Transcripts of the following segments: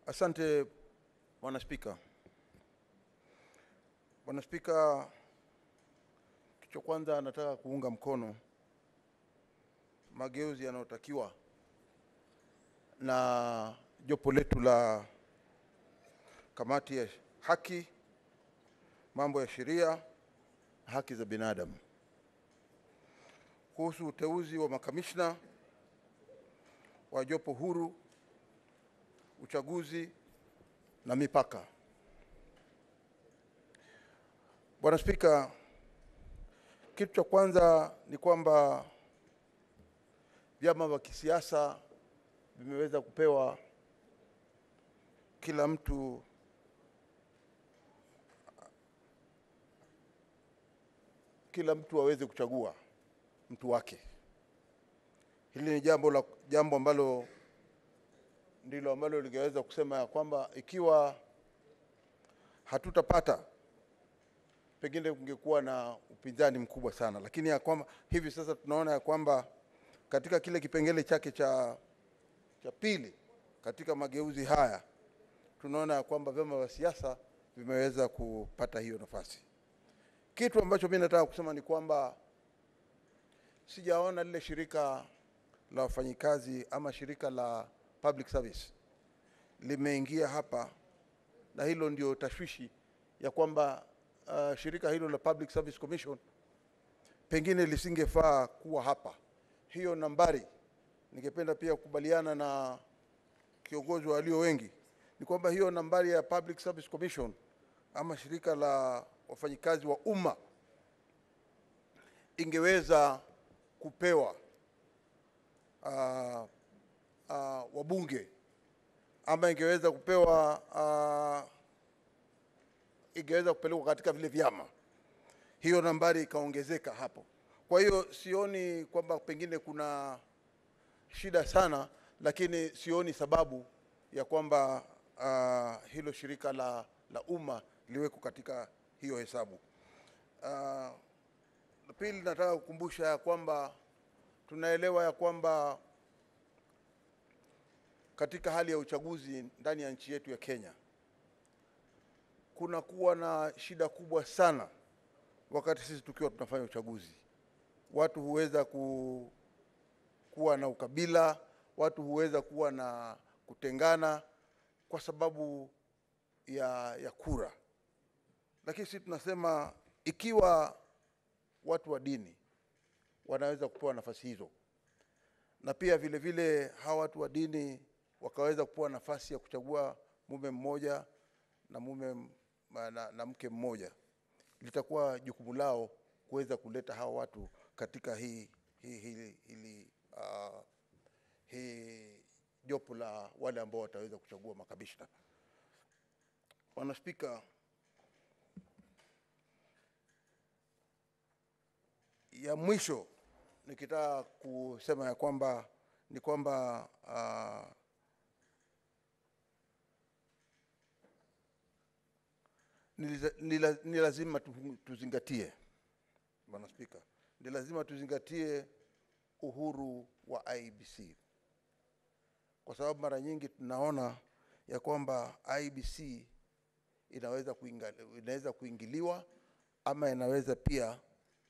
Asante Bwana Spika. Bwana Spika, kitu kwanza nataka kuunga mkono mageuzi yanayotakiwa na jopo letu la kamati ya haki, mambo ya sheria, haki za binadamu kuhusu uteuzi wa makamishna wa jopo huru, uchaguzi na mipaka. Bwana Spika, kitu cha kwanza ni kwamba vyama vya kisiasa vimeweza kupewa kila mtu aweze kuchagua mtu wake. Hili ni jambo ambalo ndilo ambalo lingeweza kusema ya kwamba ikiwa hatutapata, pengine kungekuwa na upinzani mkubwa sana, lakini ya kwamba hivi sasa tunaona ya kwamba katika kile kipengele chake cha pili katika mageuzi haya tunaona ya kwamba vyama vya siasa vimeweza kupata hiyo nafasi. Kitu ambacho mimi nataka kusema ni kwamba sijaona lile shirika la wafanyikazi ama shirika la public service limeingia hapa, na hilo ndio tashwishi ya kwamba shirika hilo la Public Service Commission pengine lisingefaa kuwa hapa. Hiyo nambari, ningependa pia kukubaliana na kiongozi walio wengi, ni kwamba hiyo nambari ya Public Service Commission ama shirika la wafanyikazi wa umma ingeweza kupewa wabunge, ama ingeweza kupewa ingeweza kupelekwa katika vile vyama, hiyo nambari ikaongezeka hapo. Kwa hiyo sioni kwamba pengine kuna shida sana, lakini sioni sababu ya kwamba hilo shirika la umma liweko katika hiyo hesabu. Pili, nataka kukumbusha ya kwamba tunaelewa ya kwamba katika hali ya uchaguzi ndani ya nchi yetu ya Kenya kuna kuwa na shida kubwa sana wakati sisi tukiwa tunafanya uchaguzi. Watu huweza kuwa na ukabila, watu huweza kuwa na kutengana kwa sababu ya kura. Lakini sisi tunasema ikiwa watu wa dini wanaweza kupewa nafasi hizo, na pia vile vile hawa watu wa dini wakaweza kupewa nafasi ya kuchagua mume mmoja na mke mmoja, litakuwa jukumu lao kuweza kuleta hawa watu katika hii jopo la wale ambao wataweza kuchagua makamishna. Bwana Spika, ya mwisho nikitaka kusema ya kwamba ni kwamba ni lazima tuzingatie, Bwana Spika, ni lazima tuzingatie uhuru wa IEBC, kwa sababu mara nyingi tunaona ya kwamba IEBC inaweza kuingiliwa ama inaweza pia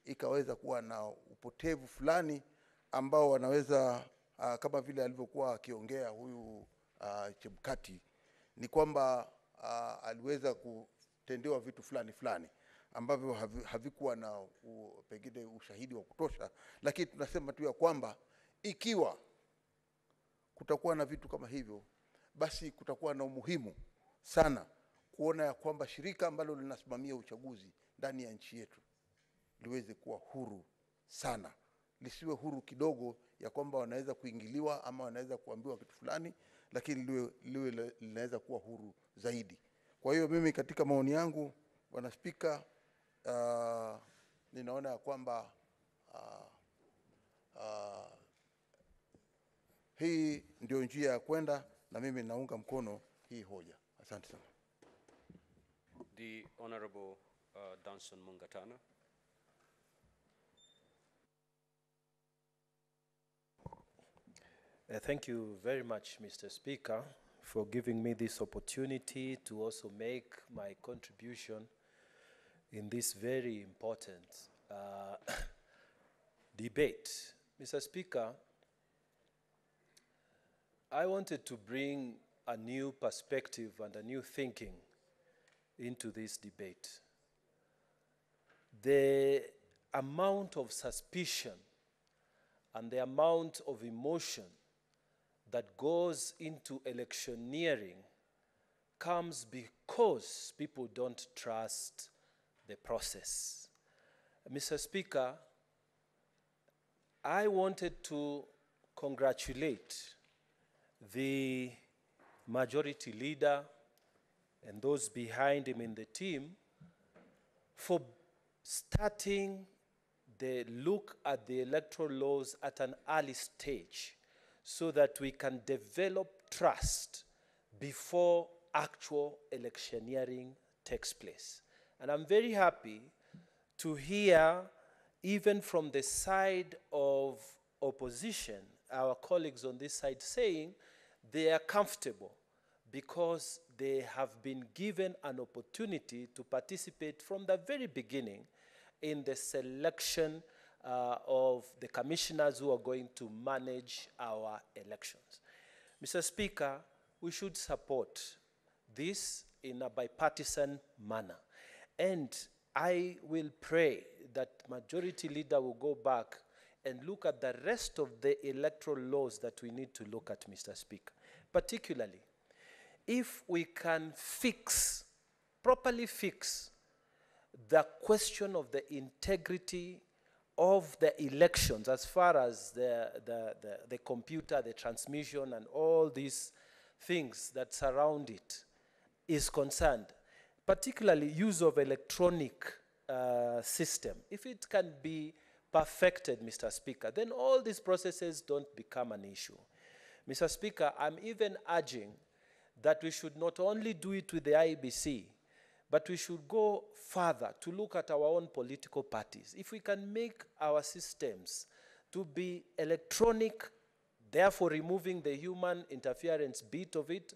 ikaweza kuwa na upotevu fulani ambao wanaweza kama vile alivyokuwa akiongea huyu Chebukati, ni kwamba aliweza kutendewa vitu fulani ambavyo havikuwa na pengine ushahidi wa kutosha. Lakini tunasema tu ya kwamba ikiwa kutakuwa na vitu kama hivyo, basi kutakuwa na umuhimu sana kuona ya kwamba shirika ambalo linasimamia uchaguzi ndani ya nchi yetu liweze kuwa huru sana, lisiwe huru kidogo ya kwamba wanaweza kuingiliwa ama wanaweza kuambiwa kitu fulani, lakini liwe linaweza kuwa huru zaidi. Kwa hiyo mimi katika maoni yangu, Bwana Spika, ninaona ya kwamba hii ndio njia ya kwenda, na mimi naunga mkono hii hoja. Asante sana. The Honorable Danson Mungatana. Thank you very much, Mr. Speaker, for giving me this opportunity to also make my contribution in this very important debate. Mr. Speaker, I wanted to bring a new perspective and a new thinking into this debate. The amount of suspicion and the amount of emotion that goes into electioneering comes because people don't trust the process. Mr. Speaker, I wanted to congratulate the majority leader and those behind him in the team for starting the look at the electoral laws at an early stage so that we can develop trust before actual electioneering takes place. And I'm very happy to hear, even from the side of opposition, our colleagues on this side saying they are comfortable because they have been given an opportunity to participate from the very beginning in the selection of the commissioners who are going to manage our elections. Mr. Speaker, we should support this in a bipartisan manner. And I will pray that Majority Leader will go back and look at the rest of the electoral laws that we need to look at, Mr. Speaker. Particularly, if we can properly fix the question of the integrity of the elections as far as the computer, the transmission, and all these things that surround it is concerned, particularly use of electronic system. If it can be perfected, Mr. Speaker, then all these processes don't become an issue. Mr. Speaker, I'm even urging that we should not only do it with the IEBC, but we should go further to look at our own political parties. If we can make our systems to be electronic, therefore removing the human interference bit of it,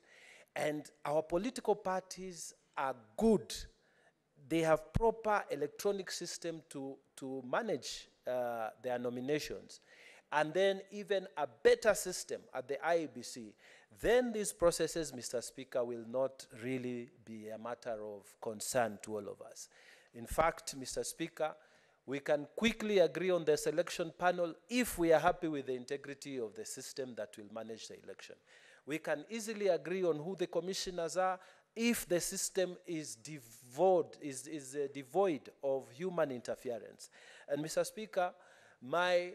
and our political parties are good, they have proper electronic system to manage their nominations, and then even a better system at the IEBC, then these processes, Mr. Speaker, will not really be a matter of concern to all of us. In fact, Mr. Speaker, we can quickly agree on the selection panel if we are happy with the integrity of the system that will manage the election. We can easily agree on who the commissioners are if the system is devoid of human interference. And Mr. Speaker, my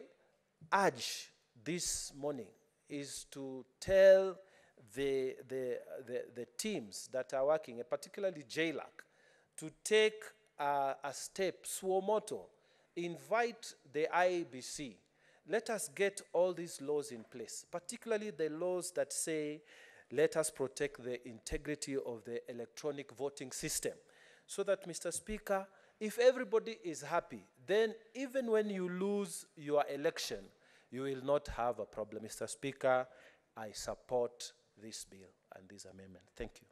urge this morning is to tell the teams that are working, and particularly JLAC, to take a step, suo moto, invite the IEBC. Let us get all these laws in place, particularly the laws that say, let us protect the integrity of the electronic voting system. So that, Mr. Speaker, if everybody is happy, then even when you lose your election, you will not have a problem. Mr. Speaker, I support this bill and this amendment. Thank you.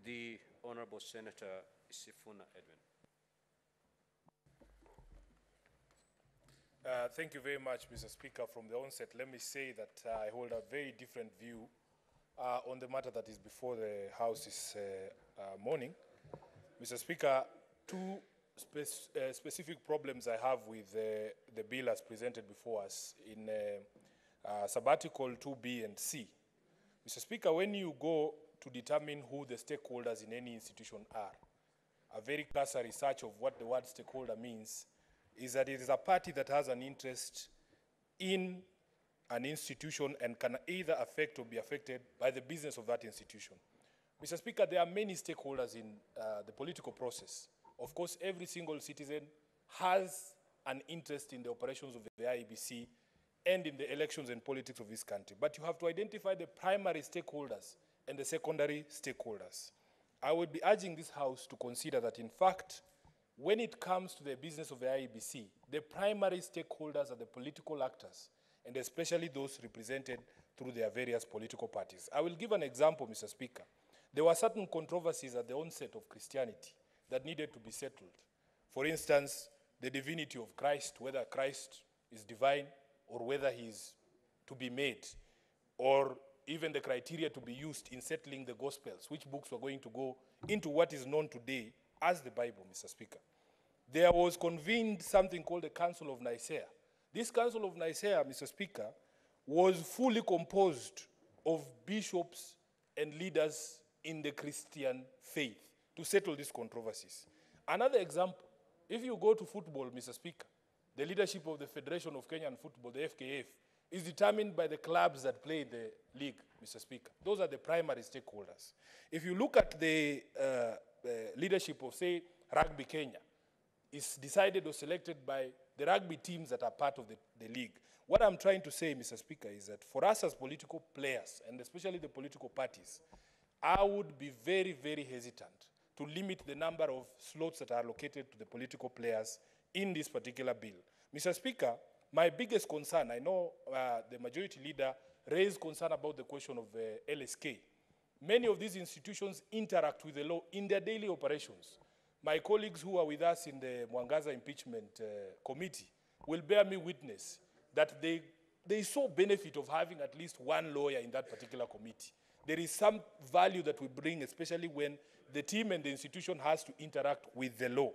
The Honorable Senator Sifuna Edwin. Thank you very much, Mr. Speaker. From the onset, let me say that I hold a very different view on the matter that is before the House this morning. Mr. Speaker, two specific problems I have with the bill as presented before us in Sabbatical 2B and C. Mr. Speaker, when you go to determine who the stakeholders in any institution are, a very cursory search of what the word stakeholder means is that it is a party that has an interest in an institution and can either affect or be affected by the business of that institution. Mr. Speaker, there are many stakeholders in the political process. Of course, every single citizen has an interest in the operations of the IEBC and in the elections and politics of this country. But you have to identify the primary stakeholders and the secondary stakeholders. I would be urging this House to consider that, in fact, when it comes to the business of the IEBC, the primary stakeholders are the political actors. and especially those represented through their various political parties. I will give an example, Mr. Speaker. There were certain controversies at the onset of Christianity that needed to be settled. For instance, the divinity of Christ, whether Christ is divine or whether he is to be made, or even the criteria to be used in settling the Gospels, which books were going to go into what is known today as the Bible, Mr. Speaker. There was convened something called the Council of Nicaea. This Council of Nicaea, Mr. Speaker, was fully composed of bishops and leaders in the Christian faith to settle these controversies. Another example, if you go to football, Mr. Speaker, the leadership of the Federation of Kenyan Football, the FKF, is determined by the clubs that play in the league, Mr. Speaker. Those are the primary stakeholders. If you look at the leadership of, say, Rugby Kenya, it's decided or selected by the rugby teams that are part of the league. What I'm trying to say, Mr. Speaker, is that for us as political players, and especially the political parties, I would be very, very hesitant to limit the number of slots that are allocated to the political players in this particular bill. Mr. Speaker, my biggest concern, I know the majority leader raised concern about the question of LSK. Many of these institutions interact with the law in their daily operations. My colleagues who are with us in the Mwangaza impeachment committee will bear me witness that they saw benefit of having at least one lawyer in that particular committee. There is some value that we bring, especially when the team and the institution has to interact with the law.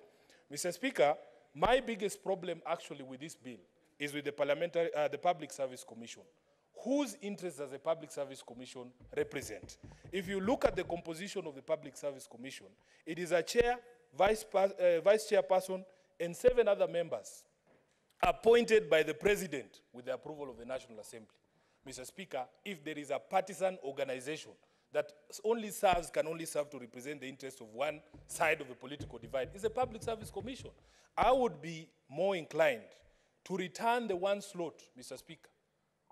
Mr. Speaker, my biggest problem actually with this bill is with the Public Service Commission. Whose interests does the Public Service Commission represent? If you look at the composition of the Public Service Commission, it is a chair, vice chairperson, and 7 other members appointed by the president with the approval of the National Assembly. Mr. Speaker, if there is a partisan organization that can only serve to represent the interests of one side of the political divide, it's the Public Service Commission. I would be more inclined to return the one slot, Mr. Speaker,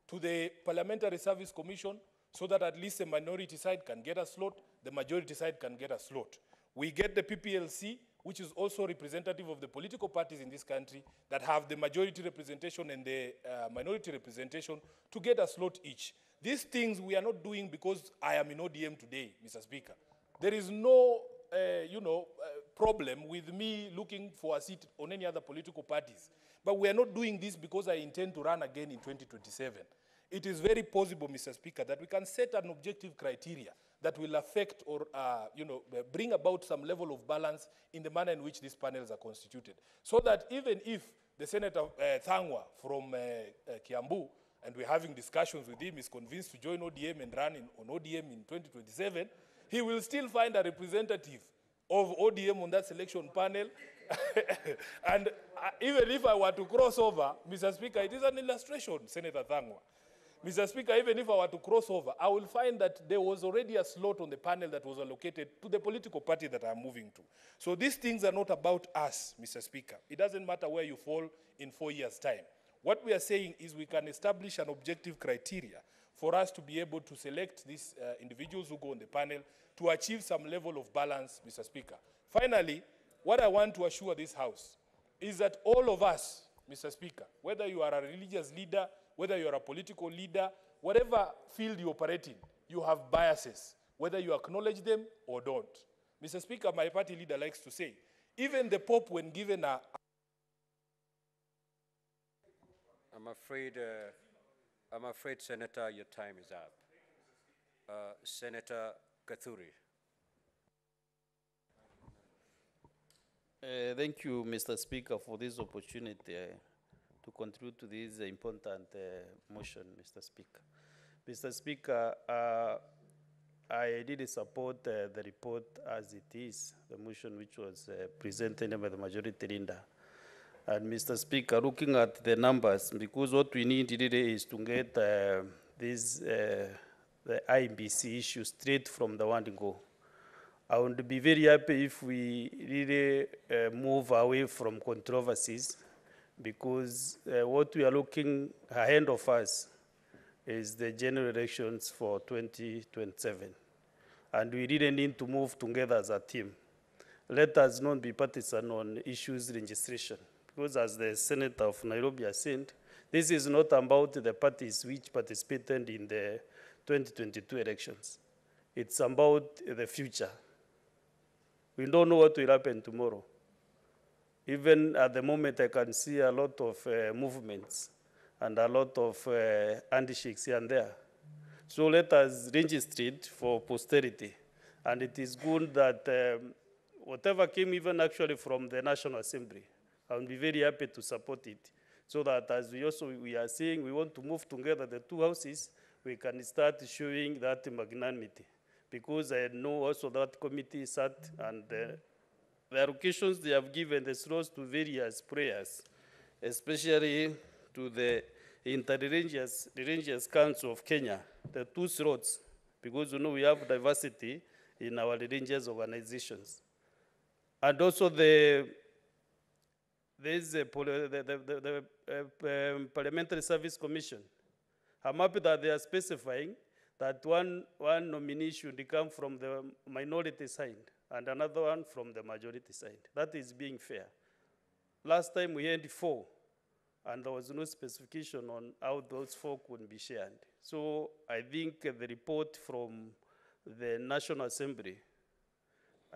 to the Parliamentary Service Commission so that at least the minority side can get a slot, the majority side can get a slot. We get the PPLC, which is also representative of the political parties in this country that have the majority representation and the minority representation to get a slot each. These things we are not doing because I am in ODM today, Mr. Speaker. There is no, problem with me looking for a seat on any other political parties. But we are not doing this because I intend to run again in 2027. It is very possible, Mr. Speaker, that we can set an objective criteria that will affect or bring about some level of balance in the manner in which these panels are constituted. So that even if the Senator Thangwa from Kiambu, and we're having discussions with him, is convinced to join ODM and run on ODM in 2027, he will still find a representative of ODM on that selection panel. And even if I were to cross over, Mr. Speaker, it is an illustration, Senator Thangwa. Mr. Speaker, even if I were to cross over, I will find that there was already a slot on the panel that was allocated to the political party that I'm moving to. So these things are not about us, Mr. Speaker. It doesn't matter where you fall in 4 years' time. What we are saying is we can establish an objective criteria for us to be able to select these individuals who go on the panel to achieve some level of balance, Mr. Speaker. Finally, what I want to assure this House is that all of us, Mr. Speaker, whether you are a religious leader, whether you are a political leader, whatever field you operate in, you have biases, whether you acknowledge them or don't. Mr. Speaker, my party leader likes to say, even the Pope, when given a... I'm afraid, Senator, your time is up. Senator Kathuri. Thank you, Mr. Speaker, for this opportunity to contribute to this important motion, Mr. Speaker. Mr. Speaker, I did support the report as it is, the motion which was presented by the majority leader. And Mr. Speaker, looking at the numbers, because what we need today is to get the IEBC issue straight from the one go. I would be very happy if we really move away from controversies, because what we are looking ahead of us is the general elections for 2027. And we really need to move together as a team. Let us not be partisan on issues registration, because as the Senator of Nairobi has said, This is not about the parties which participated in the 2022 elections. It's about the future. We don't know what will happen tomorrow. Even at the moment, I can see a lot of movements and a lot of handshakes here and there. So let us register it for posterity. And it is good that whatever came even actually from the National Assembly, I will be very happy to support it. So that as we are saying, we want to move together the two houses, we can start showing that magnanimity. Because I know also that committee sat and the allocations they have given the slots to various prayers, especially to the Inter-Religious Council of Kenya, the two slots, because we have diversity in our religious organizations. And also there's the Parliamentary Service Commission. I'm happy that they are specifying that one nominee should come from the minority side and another one from the majority side. That is being fair. Last time we had 4, and there was no specification on how those 4 could be shared. So I think the report from the National Assembly,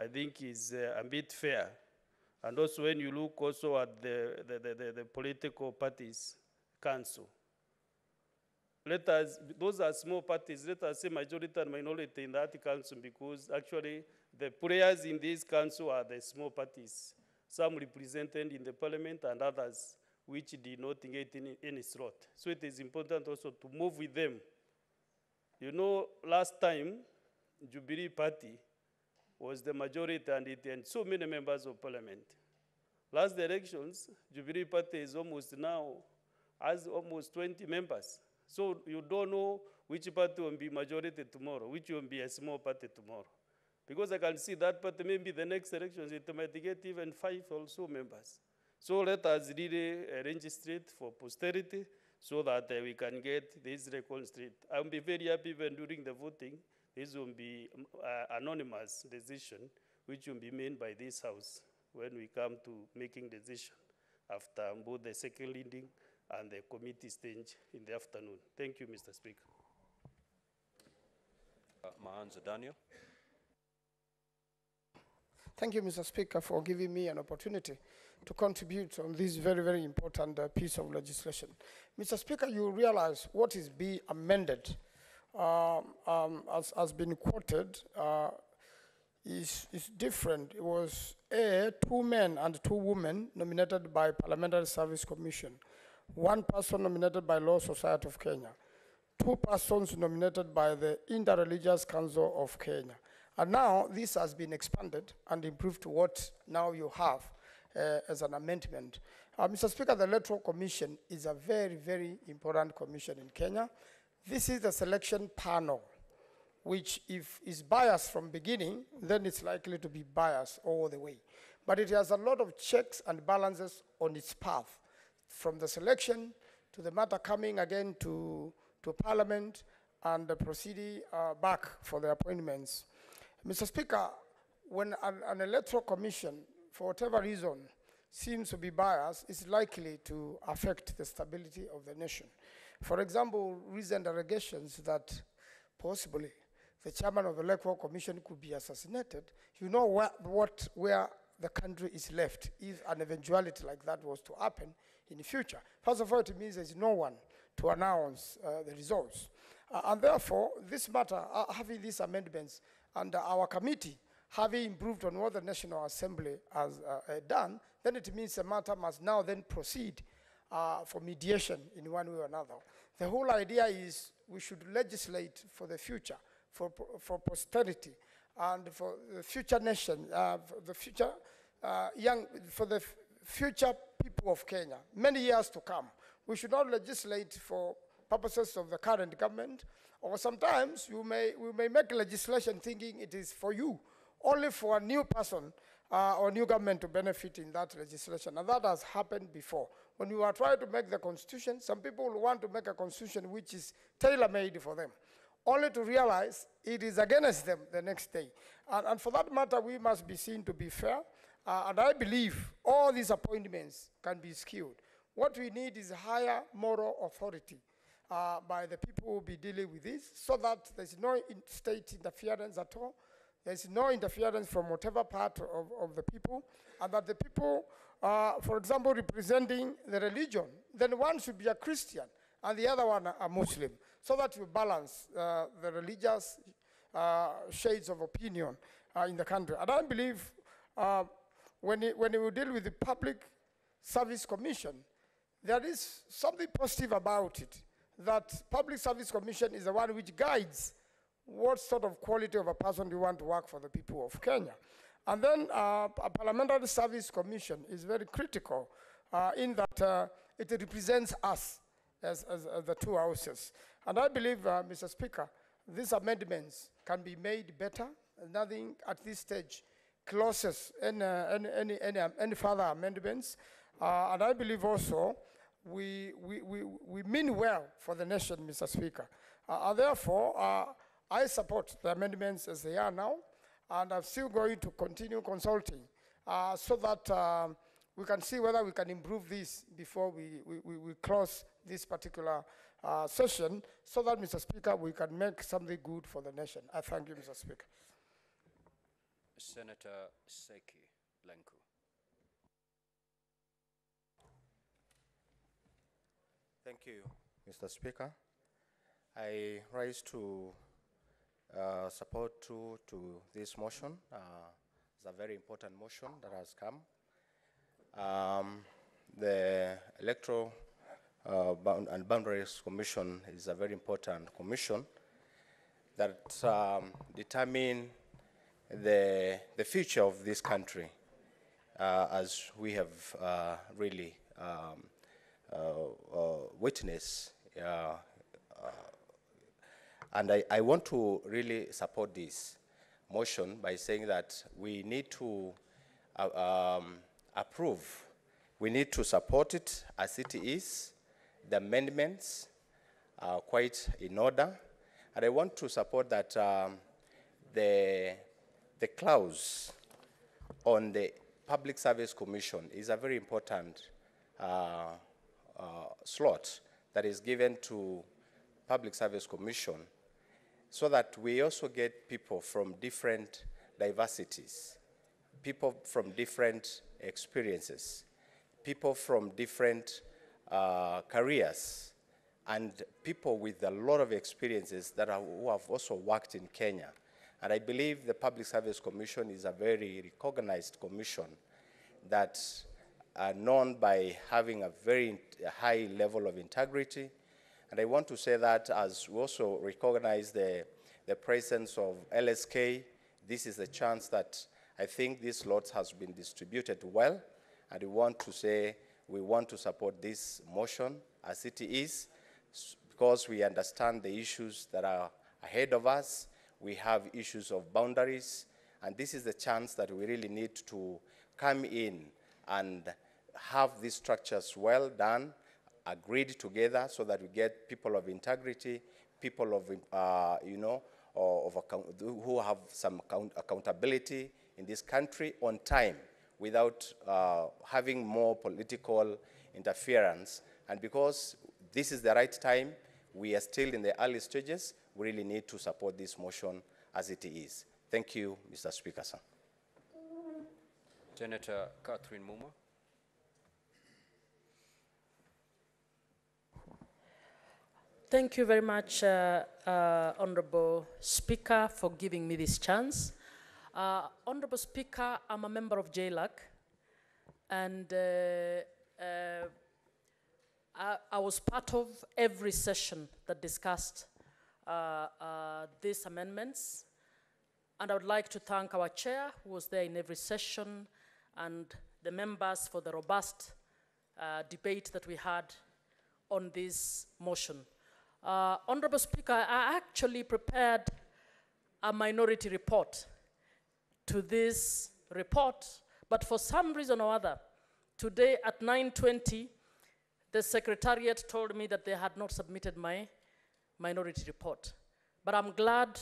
I think is a bit fair. And also when you look also at the political parties council, those are small parties, let us say majority and minority in that council, because actually the players in this council are the small parties, some represented in the parliament and others which did not get any slot. So it is important also to move with them. You know, last time, Jubilee Party was the majority and it had so many members of parliament. Last elections, Jubilee Party is almost now, has almost 20 members. So you don't know which party will be majority tomorrow, which will be a small party tomorrow. Because I can see that party, maybe the next elections, it might get even 5 or so members. So let us really register it for posterity so that we can get this reconstructed. I will be very happy even during the voting, this will be anonymous decision, which will be made by this House when we come to making decision after both the second reading and the committee stage in the afternoon. Thank you, Mr. Speaker. Mahanza Daniel. Thank you, Mr. Speaker, for giving me an opportunity to contribute on this very, very important piece of legislation. Mr. Speaker, you realize what is being amended, as has been quoted, is different. It was 2 men and 2 women nominated by Parliamentary Service Commission, 1 person nominated by Law Society of Kenya, 2 persons nominated by the Inter-Religious Council of Kenya. And now this has been expanded and improved to what now you have as an amendment. Mr. Speaker, the Electoral Commission is a very, very important commission in Kenya. This is the selection panel, which if is biased from beginning, then it's likely to be biased all the way. But it has a lot of checks and balances on its path, from the selection to the matter coming again to Parliament and the proceeding back for the appointments. Mr. Speaker, when an electoral commission, for whatever reason, seems to be biased, it's likely to affect the stability of the nation. For example, recent allegations that possibly the chairman of the Electoral Commission could be assassinated, you know where the country is left if an eventuality like that was to happen in the future. First of all, it means there's no one to announce the results. And therefore, this matter, having these amendments, and our committee having improved on what the National Assembly has done, then it means the matter must now then proceed for mediation in one way or another. The whole idea is we should legislate for the future, for posterity, and for the future nation, for the future people of Kenya, many years to come. We should not legislate for purposes of the current government, or sometimes we may make legislation thinking it is for you, only for a new person or new government to benefit in that legislation. And that has happened before. When you are trying to make the constitution, some people want to make a constitution which is tailor-made for them, only to realize it is against them the next day. And for that matter, we must be seen to be fair. And I believe all these appointments can be skewed. What we need is higher moral authority by the people who will be dealing with this, so that there's no state interference at all. There's no interference from whatever part of the people, and that the people, for example, representing the religion, then one should be a Christian and the other one a Muslim, so that you balance the religious shades of opinion in the country. And I believe when you deal with the Public Service Commission, there is something positive about it, that Public Service Commission is the one which guides what sort of quality of a person you want to work for the people of Kenya. And then a Parliamentary Service Commission is very critical in that it represents us as the two houses. And I believe, Mr. Speaker, these amendments can be made better. Nothing at this stage closes any further amendments. And I believe also we mean well for the nation, Mr. Speaker. Therefore, I support the amendments as they are now, and I'm still going to continue consulting so that we can see whether we can improve this before we close this particular session, so that, Mr. Speaker, we can make something good for the nation. I thank you, Mr. Speaker. Senator Seki Lenku. Thank you, Mr. Speaker. I rise to support to this motion. It's a very important motion that has come. The Electoral and Boundaries Commission is a very important commission that determine the future of this country, as we have really witnessed. And I want to really support this motion by saying that we need to approve. We need to support it as it is. The amendments are quite in order. And I want to support that the clause on the Public Service Commission is a very important slot that is given to Public Service Commission, so that we also get people from different diversities, people from different experiences, people from different careers, and people with a lot of experiences who have also worked in Kenya. And I believe the Public Service Commission is a very recognized commission that are known by having a very high level of integrity. And I want to say that as we also recognize the presence of LSK, this is a chance that I think this lot has been distributed well. And we want to say we want to support this motion as it is, because we understand the issues that are ahead of us. We have issues of boundaries, and this is the chance that we really need to come in and have these structures well done, agreed together, so that we get people of integrity, people of, who have some accountability in this country on time, without having more political interference. And because this is the right time, we are still in the early stages, we really need to support this motion as it is. Thank you, Mr. Speaker, sir. Senator Catherine Muma. Thank you very much, Honorable Speaker, for giving me this chance. Honorable Speaker, I'm a member of JLAC, and I was part of every session that discussed these amendments. And I would like to thank our chair, who was there in every session, and the members for the robust debate that we had on this motion. Honorable Speaker, I actually prepared a minority report to this report, but for some reason or other, today at 9:20, the Secretariat told me that they had not submitted my minority report. But I'm glad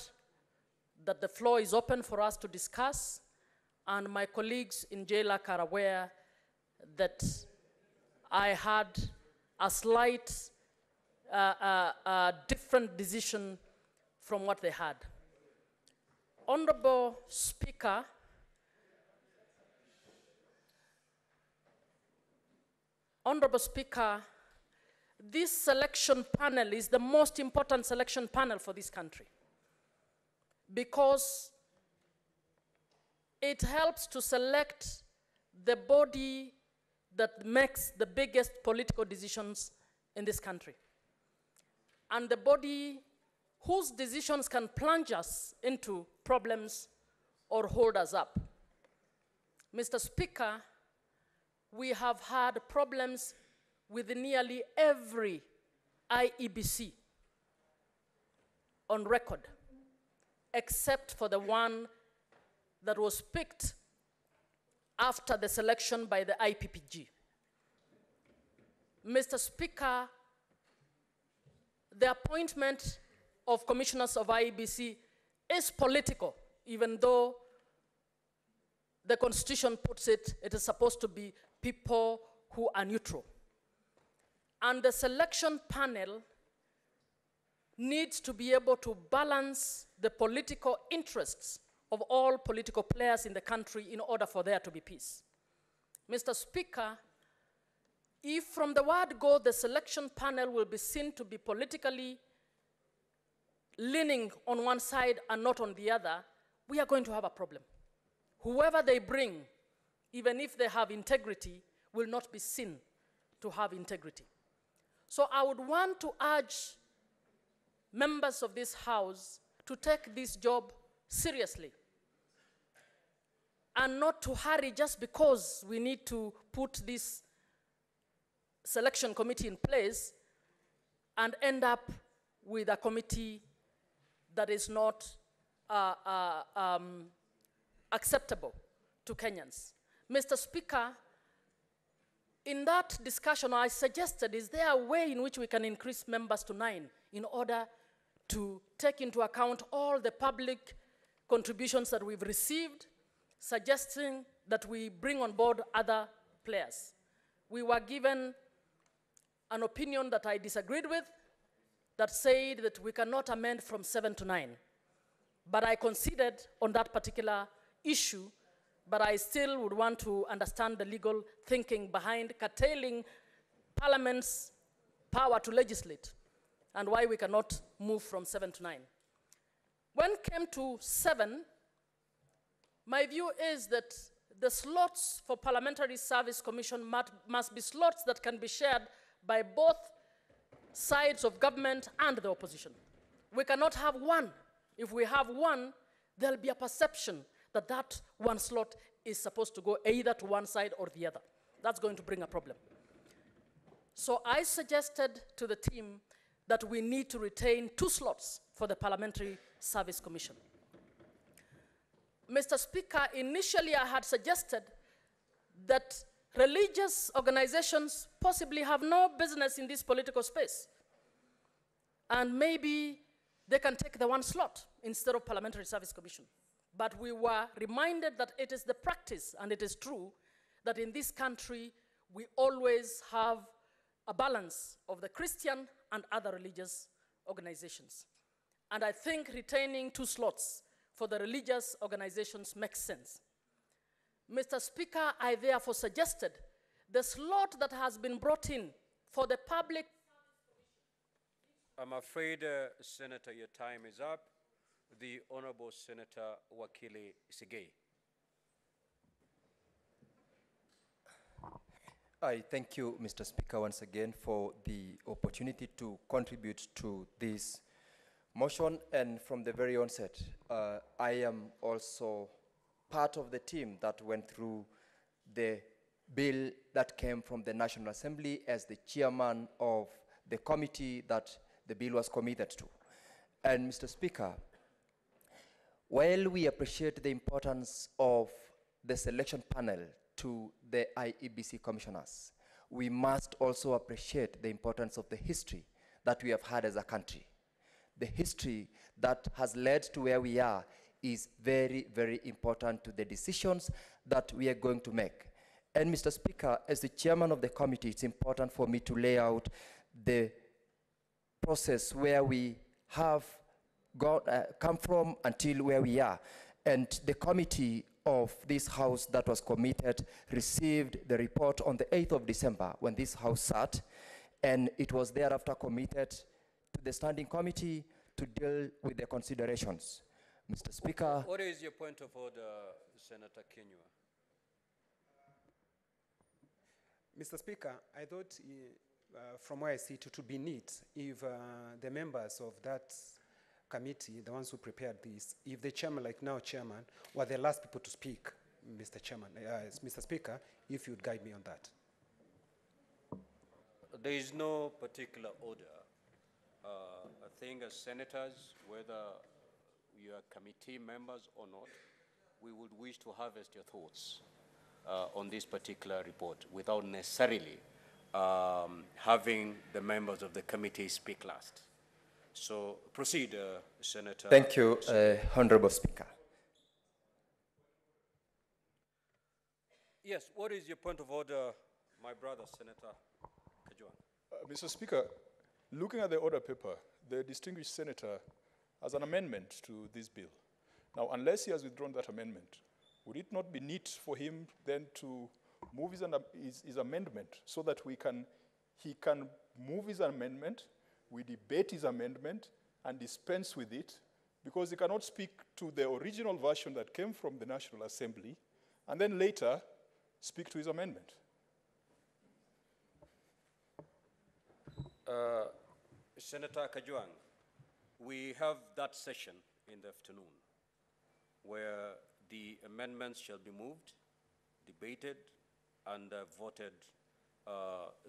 that the floor is open for us to discuss, and my colleagues in JLAC are aware that I had a slight different decision from what they had. Honorable Speaker, this selection panel is the most important selection panel for this country because it helps to select the body that makes the biggest political decisions in this country, and the body whose decisions can plunge us into problems or hold us up. Mr. Speaker, we have had problems with nearly every IEBC on record, except for the one that was picked after the selection by the IPPG. Mr. Speaker, the appointment of commissioners of IEBC is political, even though the Constitution puts it is supposed to be people who are neutral. And the selection panel needs to be able to balance the political interests of all political players in the country in order for there to be peace. Mr. Speaker, if from the word go, the selection panel will be seen to be politically leaning on one side and not on the other, we are going to have a problem. Whoever they bring, even if they have integrity, will not be seen to have integrity. So I would want to urge members of this House to take this job seriously and not to hurry just because we need to put this selection committee in place and end up with a committee that is not acceptable to Kenyans. Mr. Speaker, in that discussion, I suggested, is there a way in which we can increase members to 9 in order to take into account all the public contributions that we've received, suggesting that we bring on board other players. We were given an opinion that I disagreed with, that said that we cannot amend from 7 to 9. But I conceded on that particular issue, but I still would want to understand the legal thinking behind curtailing Parliament's power to legislate and why we cannot move from 7 to 9. When it came to 7, my view is that the slots for Parliamentary Service Commission must be slots that can be shared by both sides of government and the opposition. We cannot have one. If we have one, there'll be a perception that that one slot is supposed to go either to one side or the other. That's going to bring a problem. So I suggested to the team that we need to retain 2 slots for the Parliamentary Service Commission. Mr. Speaker, initially I had suggested that religious organizations possibly have no business in this political space. And maybe they can take the 1 slot instead of Parliamentary Service Commission. But we were reminded that it is the practice, and it is true, that in this country we always have a balance of the Christian and other religious organizations. And I think retaining 2 slots for the religious organizations makes sense. Mr. Speaker, I therefore suggested the slot that has been brought in for the public. I'm afraid, Senator, your time is up. The Honorable Senator Wakili Sigei. I thank you, Mr. Speaker, once again for the opportunity to contribute to this motion. And from the very onset, I am also part of the team that went through the bill that came from the National Assembly as the chairman of the committee that the bill was committed to. And Mr. Speaker, while we appreciate the importance of the selection panel to the IEBC commissioners, we must also appreciate the importance of the history that we have had as a country. The history that has led to where we are is very, very important to the decisions that we are going to make. And Mr. Speaker, as the chairman of the committee, it's important for me to lay out the process where we have come from until where we are. And the committee of this House that was committed received the report on the 8th of December when this House sat, and it was thereafter committed to the standing committee to deal with the considerations. Mr. Speaker. What is your point of order, Senator Kinyua? Mr. Speaker, I thought from where I sit, to be neat if the members of that committee, the ones who prepared this, if the chairman, like now chairman, were the last people to speak, Mr. Chairman, Mr. Speaker, if you'd guide me on that. There is no particular order. I think as senators, whether you are committee members or not, we would wish to harvest your thoughts on this particular report without necessarily having the members of the committee speak last. So proceed, Senator. Thank you, Honorable Speaker. Yes, what is your point of order, my brother, Senator Kajwang? Mr. Speaker, looking at the order paper, the distinguished senator has an amendment to this bill. Now, unless he has withdrawn that amendment, would it not be neat for him then to move his amendment so that he can move his amendment, we debate his amendment, and dispense with it, because he cannot speak to the original version that came from the National Assembly, and then later speak to his amendment? Senator Kajwang, we have that session in the afternoon where the amendments shall be moved, debated, and voted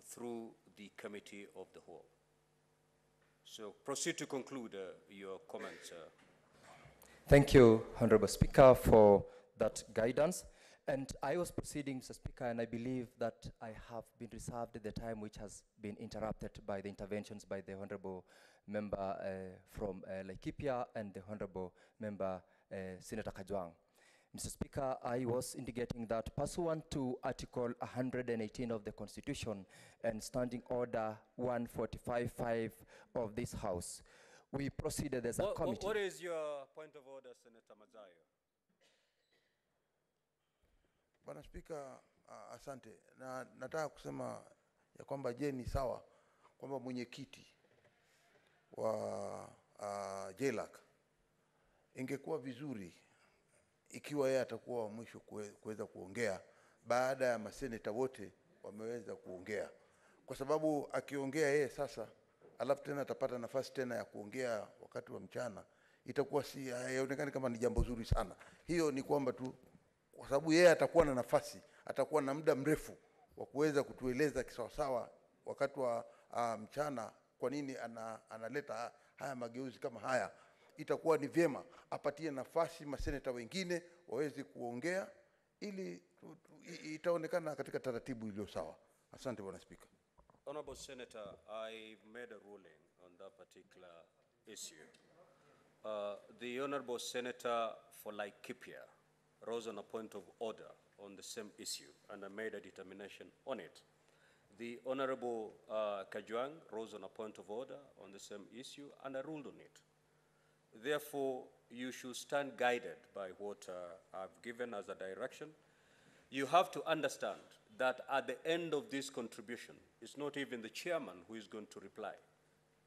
through the committee of the whole. So proceed to conclude your comments. Thank you, Honorable Speaker, for that guidance. And I was proceeding, Mr. Speaker, and I believe that I have been reserved the time which has been interrupted by the interventions by the Honorable Member from Laikipia and the Honorable Member Senator Kajwang. Mr. Speaker, I was indicating that pursuant to Article 118 of the Constitution and Standing Order 145.5 of this House, we proceeded as a committee. What is your point of order, Senator Mazayo? Bwana Spika, asante. Na nataka kusema ya kwamba je, ni sawa kwamba mwenyekiti wa JLAC ingekuwa vizuri ikiwa yeye atakuwa wa mwisho kuweza kuongea baada ya maseneta wote wameweza kuongea, kwa sababu akiongea yeye sasa alafu tena atapata nafasi tena ya kuongea wakati wa mchana, itakuwa si haionekani kama ni jambo zuri sana. Hiyo ni kwamba tu kwa sababu yeye atakuwa na nafasi, atakuwa na muda mrefu wa kuweza kutueleza kisawasawa wakati wa mchana kwa nini analeta haya mageuzi kama haya. Itakuwa ni vyema apatie nafasi maseneta wengine waweze kuongea ili itaonekana katika taratibu iliyo sawa. Asante Bwana Speaker. Honorable Senator, I made a ruling on that particular issue. The Honorable Senator for Laikipia rose on a point of order on the same issue, and I made a determination on it. The Honorable Kajwang rose on a point of order on the same issue, and I ruled on it. Therefore, you should stand guided by what I've given as a direction. You have to understand that at the end of this contribution, it's not even the chairman who is going to reply.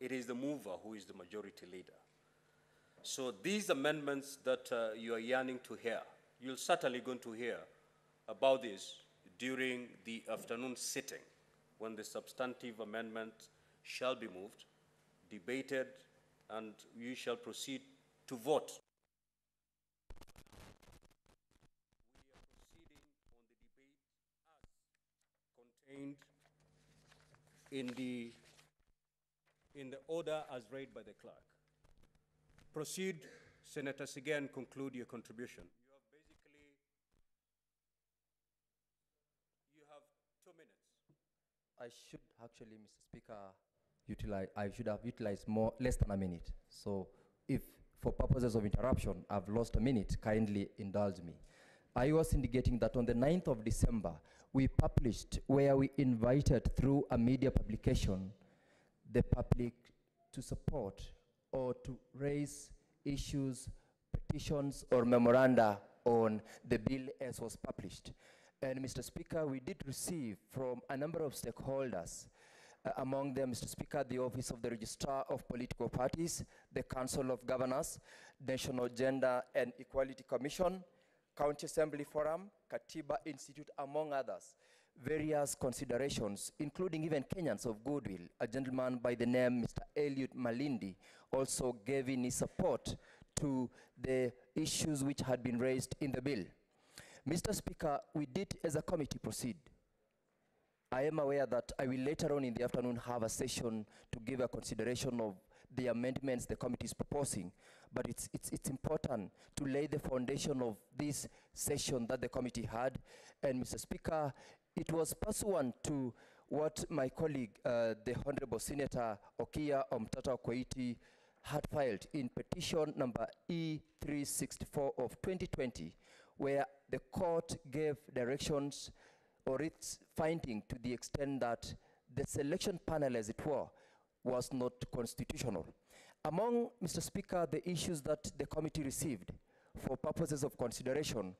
It is the mover who is the majority leader. So these amendments that you are yearning to hear, you're certainly going to hear about this during the afternoon sitting when the substantive amendment shall be moved, debated, and you shall proceed to vote. We are proceeding on the debate as contained in the order as read by the clerk. Proceed, Senator Sigan, conclude your contribution. You have 2 minutes. I should actually, Mr. Speaker, I should have utilized less than a minute. So if for purposes of interruption, I've lost a minute, kindly indulge me. I was indicating that on the 9th of December, we published where we invited through a media publication the public to support or to raise issues, petitions, or memoranda on the bill as was published. And Mr. Speaker, we did receive from a number of stakeholders, among them, Mr. Speaker, the Office of the Registrar of Political Parties, the Council of Governors, National Gender and Equality Commission, County Assembly Forum, Katiba Institute, among others, various considerations, including even Kenyans of goodwill. A gentleman by the name Mr. Eliud Malindi also gave in his support to the issues which had been raised in the bill. Mr. Speaker, we did as a committee proceed. I am aware that I will later on in the afternoon have a session to give a consideration of the amendments the committee is proposing, but it's important to lay the foundation of this session that the committee had. And Mr. Speaker, it was pursuant to what my colleague, the Honorable Senator Okia Omtata Koiti, had filed in petition number E364 of 2020, where the court gave directions or its finding to the extent that the selection panel, as it were, was not constitutional. Among, Mr. Speaker, the issues that the committee received for purposes of consideration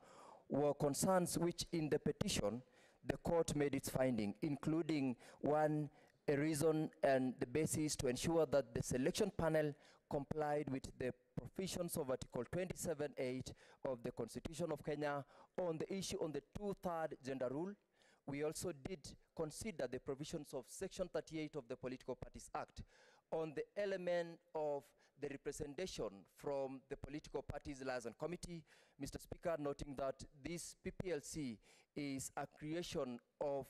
were concerns which in the petition the court made its finding, including one, a reason and the basis to ensure that the selection panel complied with the provisions of Article 27(8) of the Constitution of Kenya on the issue on the 2/3 gender rule. We also did consider the provisions of Section 38 of the Political Parties Act on the element of the representation from the Political Parties Liaison Committee. Mr. Speaker, noting that this PPLC is a creation of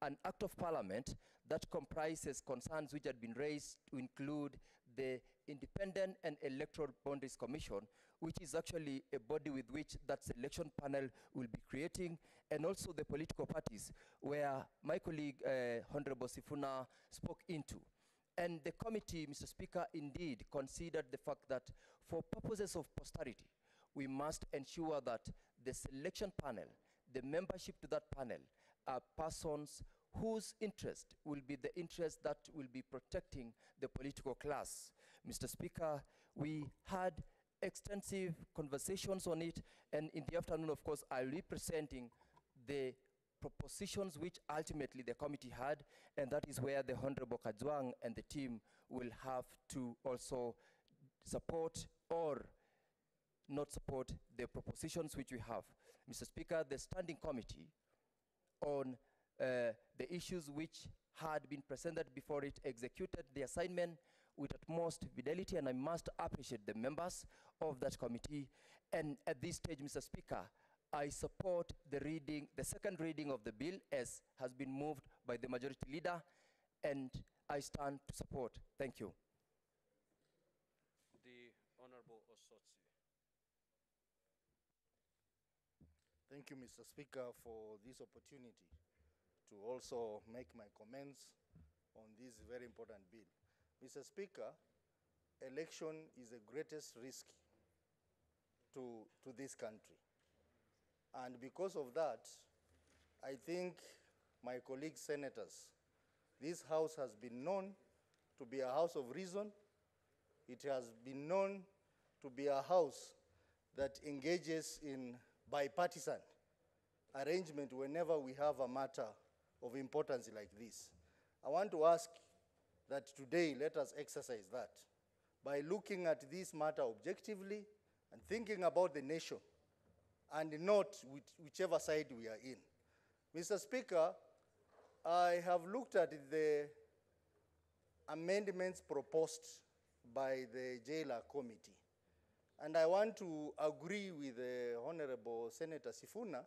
an act of parliament that comprises concerns which had been raised to include the Independent and Electoral Boundaries Commission, which is actually a body with which that selection panel will be creating, and also the political parties, where my colleague, Honorable Sifuna, spoke into. And the committee, Mr. Speaker, indeed considered the fact that for purposes of posterity, we must ensure that the selection panel, the membership to that panel, are persons whose interest will be the interest that will be protecting the political class. Mr. Speaker, we had extensive conversations on it, and in the afternoon, of course, I'll be presenting the propositions which ultimately the committee had, and that is where the Honorable Kajwang and the team will have to also support or not support the propositions which we have. Mr. Speaker, the standing committee on the issues which had been presented before it executed the assignment with utmost fidelity, and I must appreciate the members of that committee. And at this stage, Mr. Speaker, I support the second reading of the bill as has been moved by the majority leader, and I stand to support. Thank you. The Honorable Osotsi. Thank you, Mr. Speaker, for this opportunity to also make my comments on this very important bill. Mr. Speaker, election is the greatest risk to this country. And because of that, I think my colleague senators, this house has been known to be a house of reason. It has been known to be a house that engages in bipartisan arrangement whenever we have a matter of importance like this. I want to ask that today let us exercise that by looking at this matter objectively and thinking about the nation and not whichever side we are in. Mr. Speaker, I have looked at the amendments proposed by the Jailer Committee, and I want to agree with the Honorable Senator Sifuna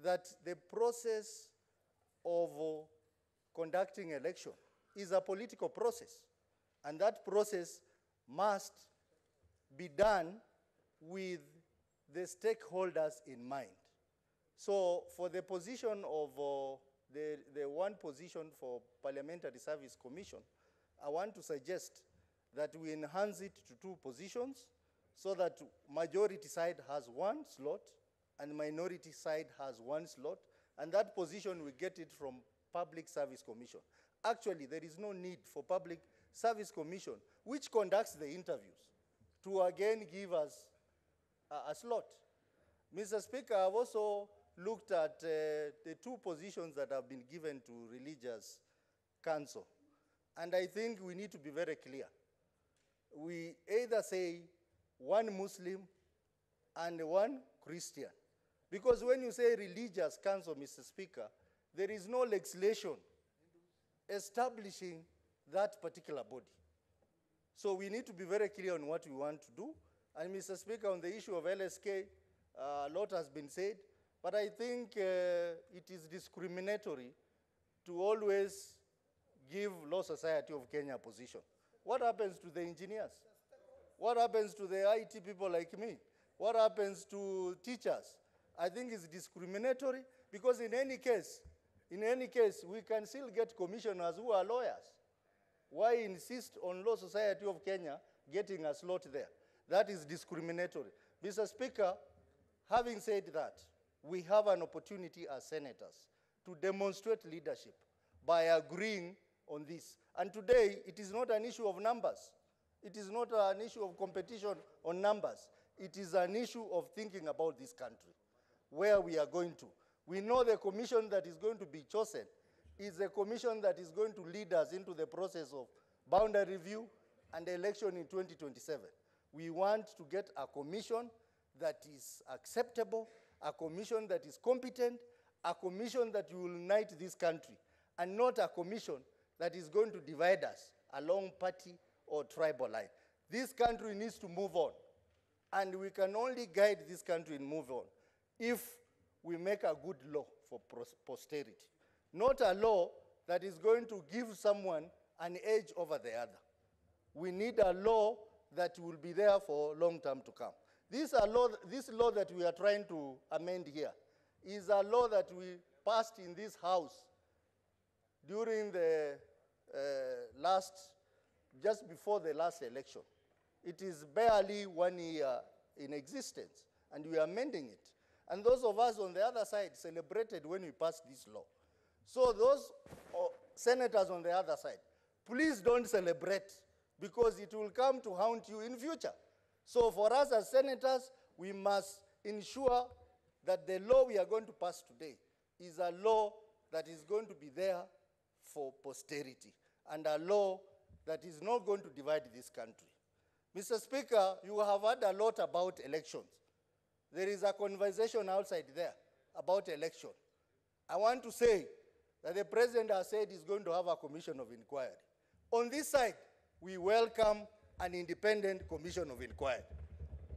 that the process of conducting election is a political process, and that process must be done with the stakeholders in mind. So for the position of the one position for Parliamentary Service Commission, I want to suggest that we enhance it to 2 positions so that majority side has 1 slot and minority side has 1 slot, And that position, we get it from Public Service Commission. Actually, there is no need for Public Service Commission, which conducts the interviews, to again give us a slot. Mr. Speaker, I've also looked at the two positions that have been given to Religious Council. And I think we need to be very clear. We either say one Muslim and one Christian. Because when you say Religious Council, Mr. Speaker, there is no legislation establishing that particular body. So we need to be very clear on what we want to do. And Mr. Speaker, on the issue of LSK, a lot has been said, but I think it is discriminatory to always give Law Society of Kenya a position. What happens to the engineers? What happens to the IT people like me? What happens to teachers? I think it's discriminatory because in any case, we can still get commissioners who are lawyers. Why insist on Law Society of Kenya getting a slot there? That is discriminatory. Mr. Speaker, having said that, we have an opportunity as senators to demonstrate leadership by agreeing on this. And today, it is not an issue of numbers. It is not an issue of competition on numbers. It is an issue of thinking about this country, where we are going to. We know the commission that is going to be chosen is a commission that is going to lead us into the process of boundary review and the election in 2027. We want to get a commission that is acceptable, a commission that is competent, a commission that will unite this country, and not a commission that is going to divide us along party or tribal line. This country needs to move on, and we can only guide this country and move on if we make a good law for posterity, not a law that is going to give someone an edge over the other. We need a law that will be there for a long time to come. This law that we are trying to amend here is a law that we passed in this House during the just before the last election. It is barely 1 year in existence, and we are amending it. And those of us on the other side celebrated when we passed this law. So those senators on the other side, please don't celebrate, because it will come to haunt you in future. So for us as senators, we must ensure that the law we are going to pass today is a law that is going to be there for posterity, and a law that is not going to divide this country. Mr. Speaker, you have heard a lot about elections. There is a conversation outside there about election. I want to say that the president has said he's going to have a commission of inquiry. On this side, we welcome an independent commission of inquiry,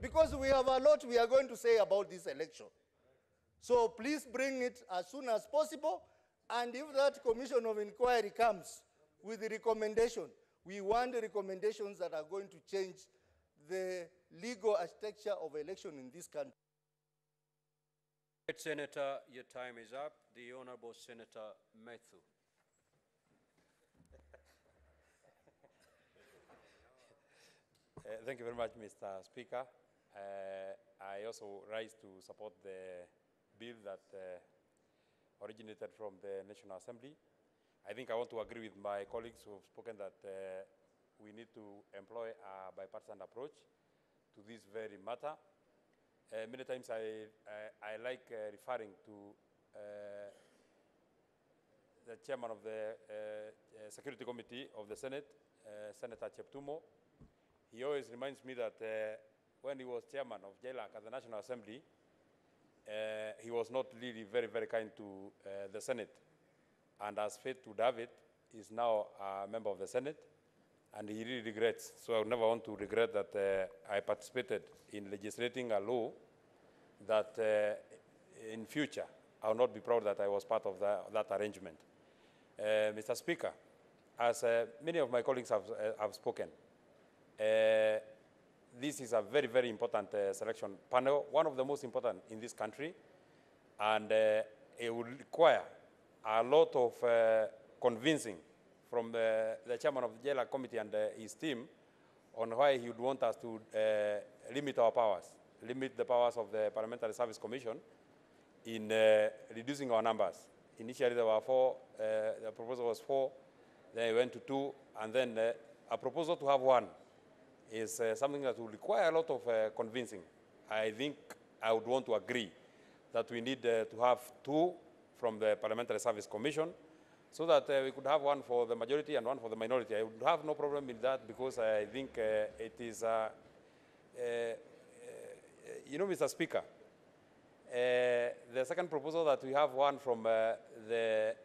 because we have a lot we are going to say about this election. So please bring it as soon as possible, and if that commission of inquiry comes with the recommendation, we want the recommendations that are going to change the legal architecture of election in this country. Senator, your time is up. The Honorable Senator Matthew. Thank you very much, Mr. Speaker. I also rise to support the bill that originated from the National Assembly. I think I want to agree with my colleagues who have spoken that we need to employ a bipartisan approach to this very matter. Many times I like referring to the chairman of the Security Committee of the Senate, Senator Cheptumo. He always reminds me that when he was chairman of JLAC at the National Assembly, he was not really very, very kind to the Senate. And as fate would have it, he's now a member of the Senate, and he really regrets. So I would never want to regret that I participated in legislating a law that in future I will not be proud that I was part of that arrangement. Mr. Speaker, as many of my colleagues have spoken, this is a very, very important selection panel, one of the most important in this country, and it will require a lot of convincing from the chairman of the JLAC committee and his team on why he would want us to limit our powers, limit the powers of the Parliamentary Service Commission, in reducing our numbers. Initially, there were 4, the proposal was 4, then it went to 2, and then a proposal to have 1 is something that will require a lot of convincing. I think I would want to agree that we need to have 2 from the Parliamentary Service Commission, so that we could have 1 for the majority and 1 for the minority. I would have no problem with that, because I think it is, you know, Mr. Speaker, the second proposal that we have 1 from the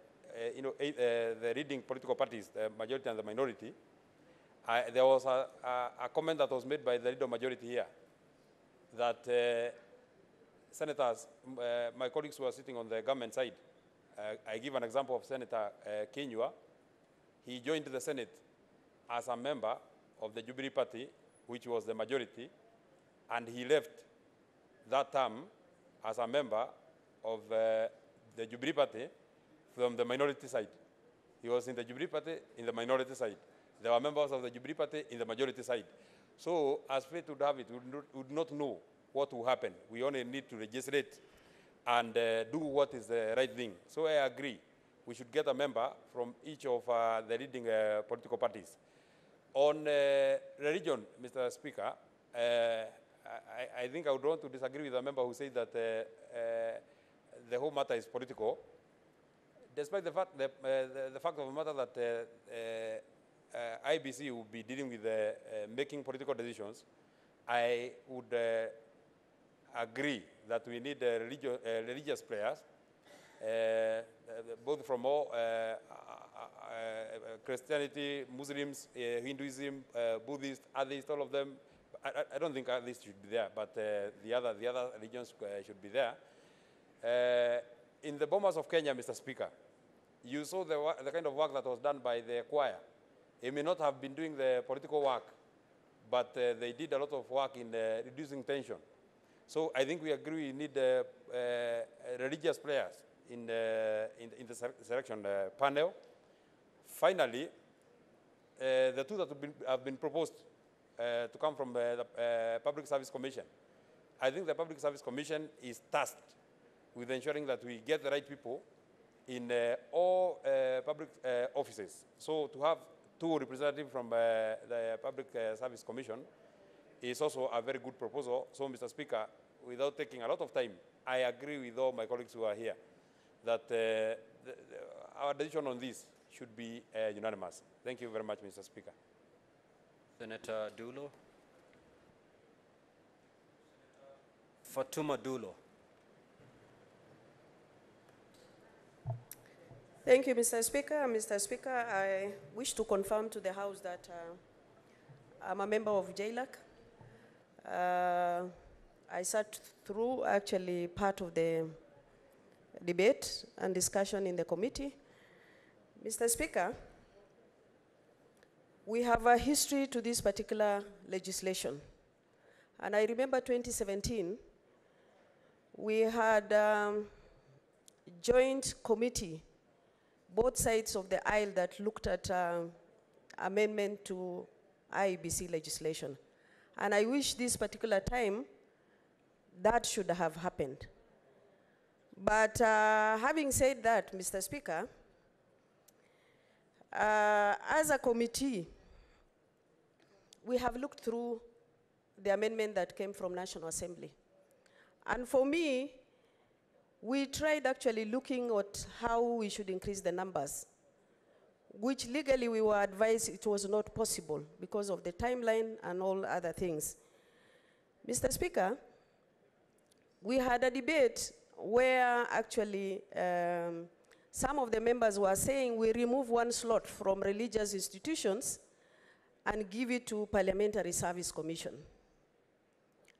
leading political parties, the majority and the minority, there was a comment that was made by the leader majority here, that senators, my colleagues who are sitting on the government side, I give an example of Senator Kenyua. He joined the Senate as a member of the Jubilee Party, which was the majority, and he left that term as a member of the Jubilee Party from the minority side. He was in the Jubilee Party in the minority side. There were members of the Jubilee Party in the majority side. So, as fate would have it, we would not know what will happen. We only need to legislate and do what is the right thing. So I agree. We should get a member from each of the leading political parties. On religion, Mr. Speaker, I think I would want to disagree with a member who said that the whole matter is political. Despite the fact, the fact of the matter that IEBC will be dealing with making political decisions, I would agree that we need religious players, both from all Christianity, Muslims, Hinduism, Buddhist, atheists, all of them. I don't think atheists should be there, but the other religions should be there. In the Bomas of Kenya, Mr. Speaker, you saw the kind of work that was done by the choir. They may not have been doing the political work, but they did a lot of work in reducing tension. So I think we agree we need religious players in the selection panel. Finally, the 2 that have been proposed to come from the Public Service Commission. I think the Public Service Commission is tasked with ensuring that we get the right people in all public offices. So to have 2 representatives from the Public Service Commission is also a very good proposal. So, Mr. Speaker, without taking a lot of time, I agree with all my colleagues who are here that our decision on this should be unanimous. Thank you very much, Mr. Speaker. Senator Dulo. Fatuma Dulo. Thank you, Mr. Speaker. Mr. Speaker, I wish to confirm to the House that I'm a member of JLAC. I sat through actually part of the debate and discussion in the committee. Mr. Speaker, we have a history to this particular legislation. And I remember 2017, we had joint committee, both sides of the aisle, that looked at amendment to IEBC legislation. And I wish this particular time that should have happened. But having said that, Mr. Speaker, as a committee, we have looked through the amendment that came from National Assembly. And for me, we tried actually looking at how we should increase the numbers, which legally we were advised it was not possible because of the timeline and all other things. Mr. Speaker, we had a debate where actually some of the members were saying we remove 1 slot from religious institutions and give it to Parliamentary Service Commission.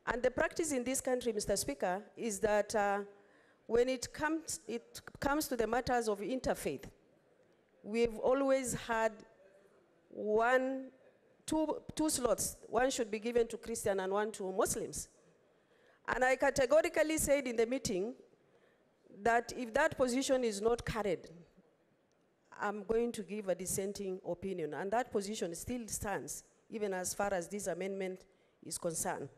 And the practice in this country, Mr. Speaker, is that when it comes to the matters of interfaith, we've always had two slots. 1 should be given to Christian and 1 to Muslims. And I categorically said in the meeting that if that position is not carried, I'm going to give a dissenting opinion. And that position still stands, even as far as this amendment is concerned.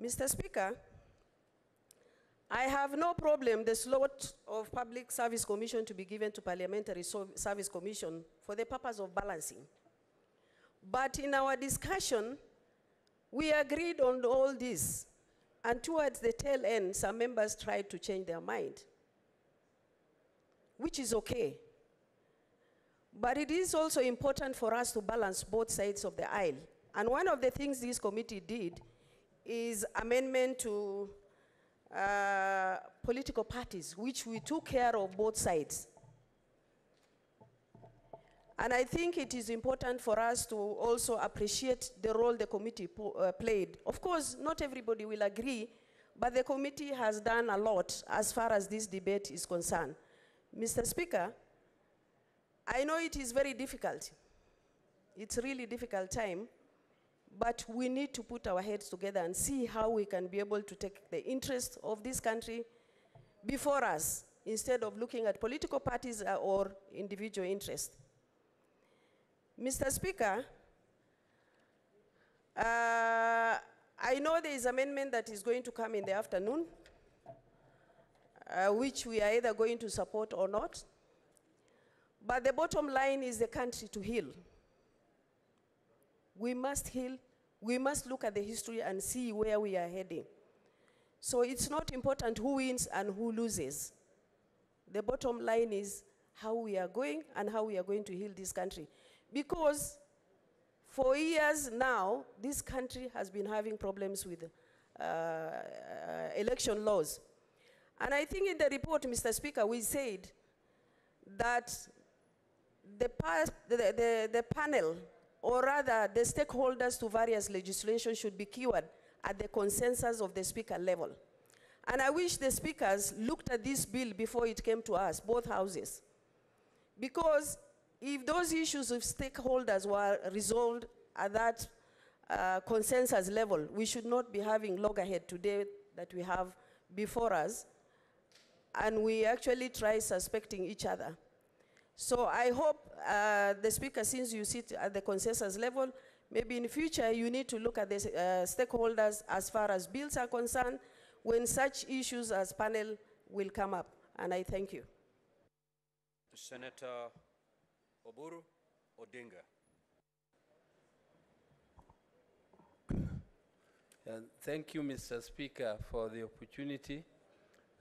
Mr. Speaker, I have no problem the slot of Public Service Commission to be given to Parliamentary Service Commission for the purpose of balancing. But in our discussion, we agreed on all this, and towards the tail end, some members tried to change their mind, which is okay. But it is also important for us to balance both sides of the aisle. And one of the things this committee did is amendment to political parties, which we took care of both sides. And I think it is important for us to also appreciate the role the committee played. Of course, not everybody will agree, but the committee has done a lot as far as this debate is concerned. Mr. Speaker, I know it is very difficult. It's a really difficult time, but we need to put our heads together and see how we can be able to take the interest of this country before us, instead of looking at political parties or individual interests. Mr. Speaker, I know there is amendment that is going to come in the afternoon, which we are either going to support or not. But the bottom line is the country to heal. We must heal. We must look at the history and see where we are heading. So it's not important who wins and who loses. The bottom line is how we are going and how we are going to heal this country. Because for years now, this country has been having problems with election laws. And I think in the report, Mr. Speaker, we said that the panel, or rather the stakeholders to various legislation, should be cured at the consensus of the speaker level. And I wish the speakers looked at this bill before it came to us, both houses. Because if those issues of stakeholders were resolved at that consensus level, we should not be having loggerhead today that we have before us. And we actually try suspecting each other. So I hope the Speaker, since you sit at the consensus level, maybe in future you need to look at the stakeholders as far as bills are concerned when such issues as panel will come up. And I thank you. Senator Oburu Odinga. Thank you, Mr. Speaker, for the opportunity.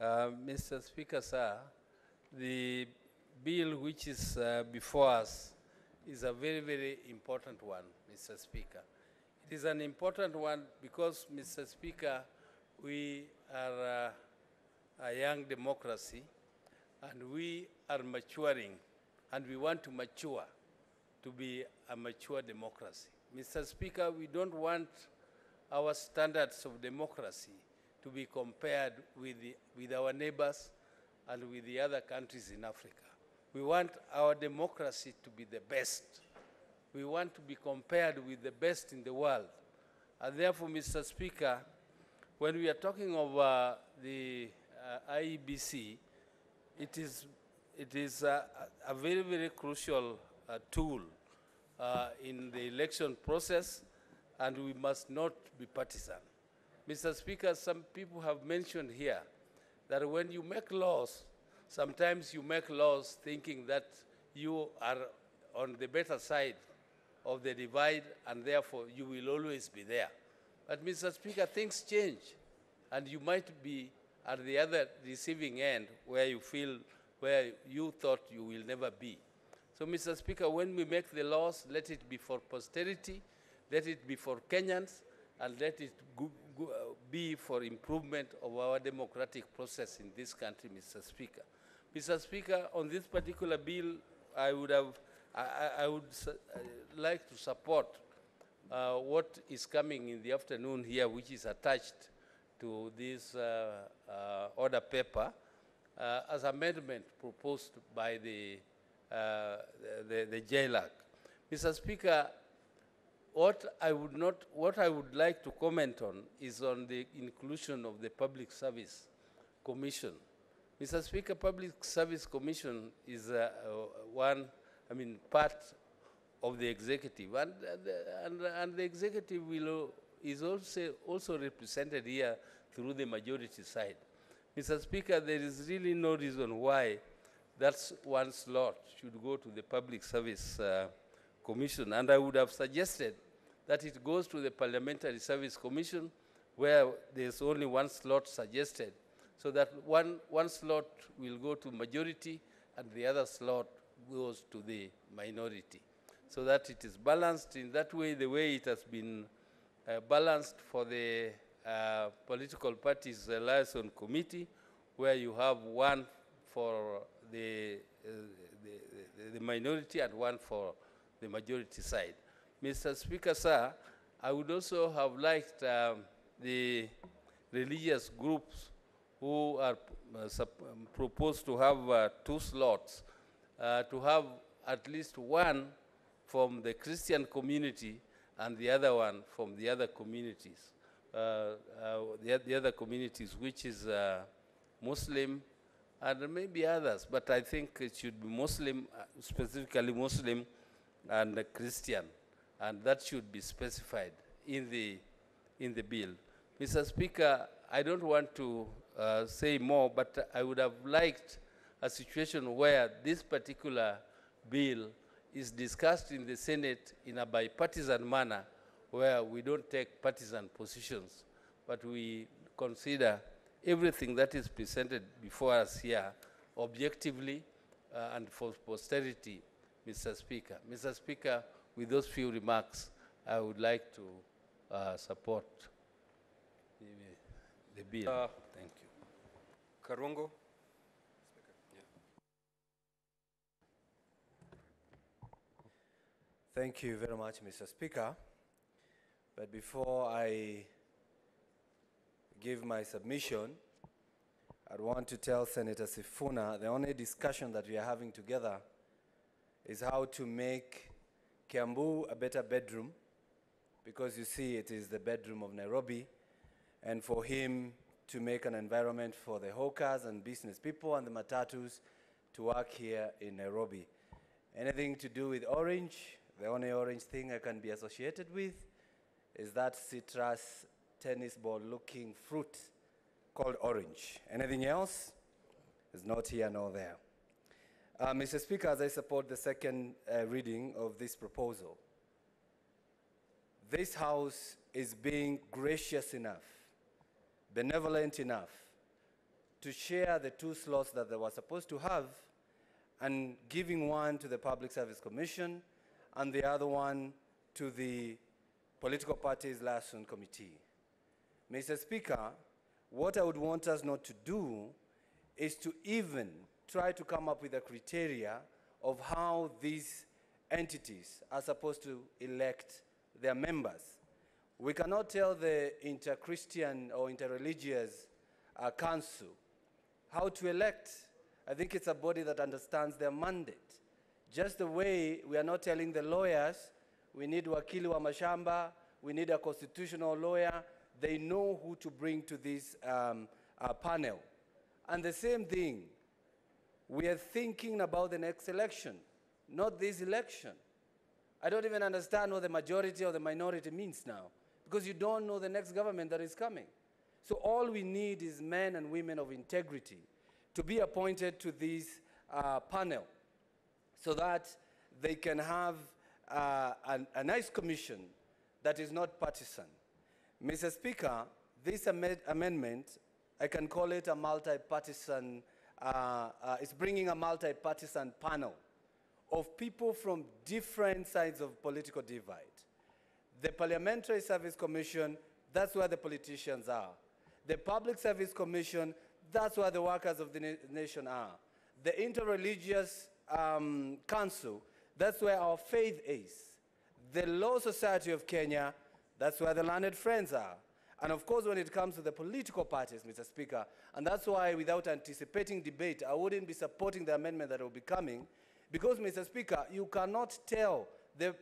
Mr. Speaker, sir, the bill which is before us is a very, very important one, Mr. Speaker. It is an important one because, Mr. Speaker, we are a young democracy and we are maturing and we want to mature to be a mature democracy. Mr. Speaker, we don't want our standards of democracy to be compared with our neighbors and with the other countries in Africa. We want our democracy to be the best. We want to be compared with the best in the world. And therefore, Mr. Speaker, when we are talking of the IEBC, it is a very, very crucial tool in the election process, and we must not be partisan. Mr. Speaker, some people have mentioned here that when you make laws, sometimes you make laws thinking that you are on the better side of the divide and therefore you will always be there. But Mr. Speaker, things change and you might be at the other receiving end where you thought you will never be. So Mr. Speaker, when we make the laws, let it be for posterity, let it be for Kenyans, and let it be for improvement of our democratic process in this country, Mr. Speaker. Mr. Speaker, on this particular bill, I would like to support what is coming in the afternoon here, which is attached to this order paper as amendment proposed by the JLAC. Mr. Speaker, what I would like to comment on is on the inclusion of the Public Service Commission. Mr. Speaker, Public Service Commission is part of the executive, and the executive is also represented here through the majority side. Mr. Speaker, there is really no reason why that one slot should go to the Public Service Commission. And I would have suggested that it goes to the Parliamentary Service Commission, where there's only one slot suggested, so that one slot will go to majority and the other slot goes to the minority, so that it is balanced in that way, the way it has been balanced for the political parties liaison committee, where you have one for the minority and one for the majority side. Mr. Speaker, sir, I would also have liked the religious groups who are proposed to have 2 slots, to have at least one from the Christian community and the other one from the other communities. The other communities, which is Muslim and maybe others, but I think it should be Muslim, specifically Muslim and Christian, and that should be specified in the bill. Mr. Speaker, I don't want to say more, but I would have liked a situation where this particular bill is discussed in the Senate in a bipartisan manner, where we don't take partisan positions, but we consider everything that is presented before us here objectively and for posterity, Mr. Speaker. Mr. Speaker, with those few remarks, I would like to support the bill. Thank you. Karungo. Thank you very much, Mr. Speaker. But before I give my submission, I'd want to tell Senator Sifuna the only discussion that we are having together is how to make Kiambu a better bedroom, because you see it is the bedroom of Nairobi, and for him to make an environment for the hawkers and business people and the matatus to work here in Nairobi. Anything to do with orange, the only orange thing I can be associated with is that citrus tennis ball looking fruit called orange. Anything else is not here nor there. Mr. Speaker, as I support the second reading of this proposal, this House is being gracious enough, benevolent enough to share the 2 slots that they were supposed to have and giving one to the Public Service Commission and the other one to the Political Parties Liaison Committee. Mr. Speaker, what I would want us not to do is to even try to come up with a criteria of how these entities are supposed to elect their members. We cannot tell the inter-Christian or inter-religious council how to elect. I think it's a body that understands their mandate. Just the way we are not telling the lawyers, we need wakili wa mashamba, we need a constitutional lawyer, they know who to bring to this panel. And the same thing, we are thinking about the next election, not this election. I don't even understand what the majority or the minority means now, because you don't know the next government that is coming. So all we need is men and women of integrity to be appointed to this panel so that they can have a nice commission that is not partisan. Mr. Speaker, this amendment, I can call it a multi-partisan, it's bringing a multi-partisan panel of people from different sides of political divide. The Parliamentary Service Commission, that's where the politicians are. The Public Service Commission, that's where the workers of the nation are. The Interreligious Council, that's where our faith is. The Law Society of Kenya, that's where the learned friends are. And of course, when it comes to the political parties, Mr. Speaker, and that's why without anticipating debate, I wouldn't be supporting the amendment that will be coming, because, Mr. Speaker, you cannot tell the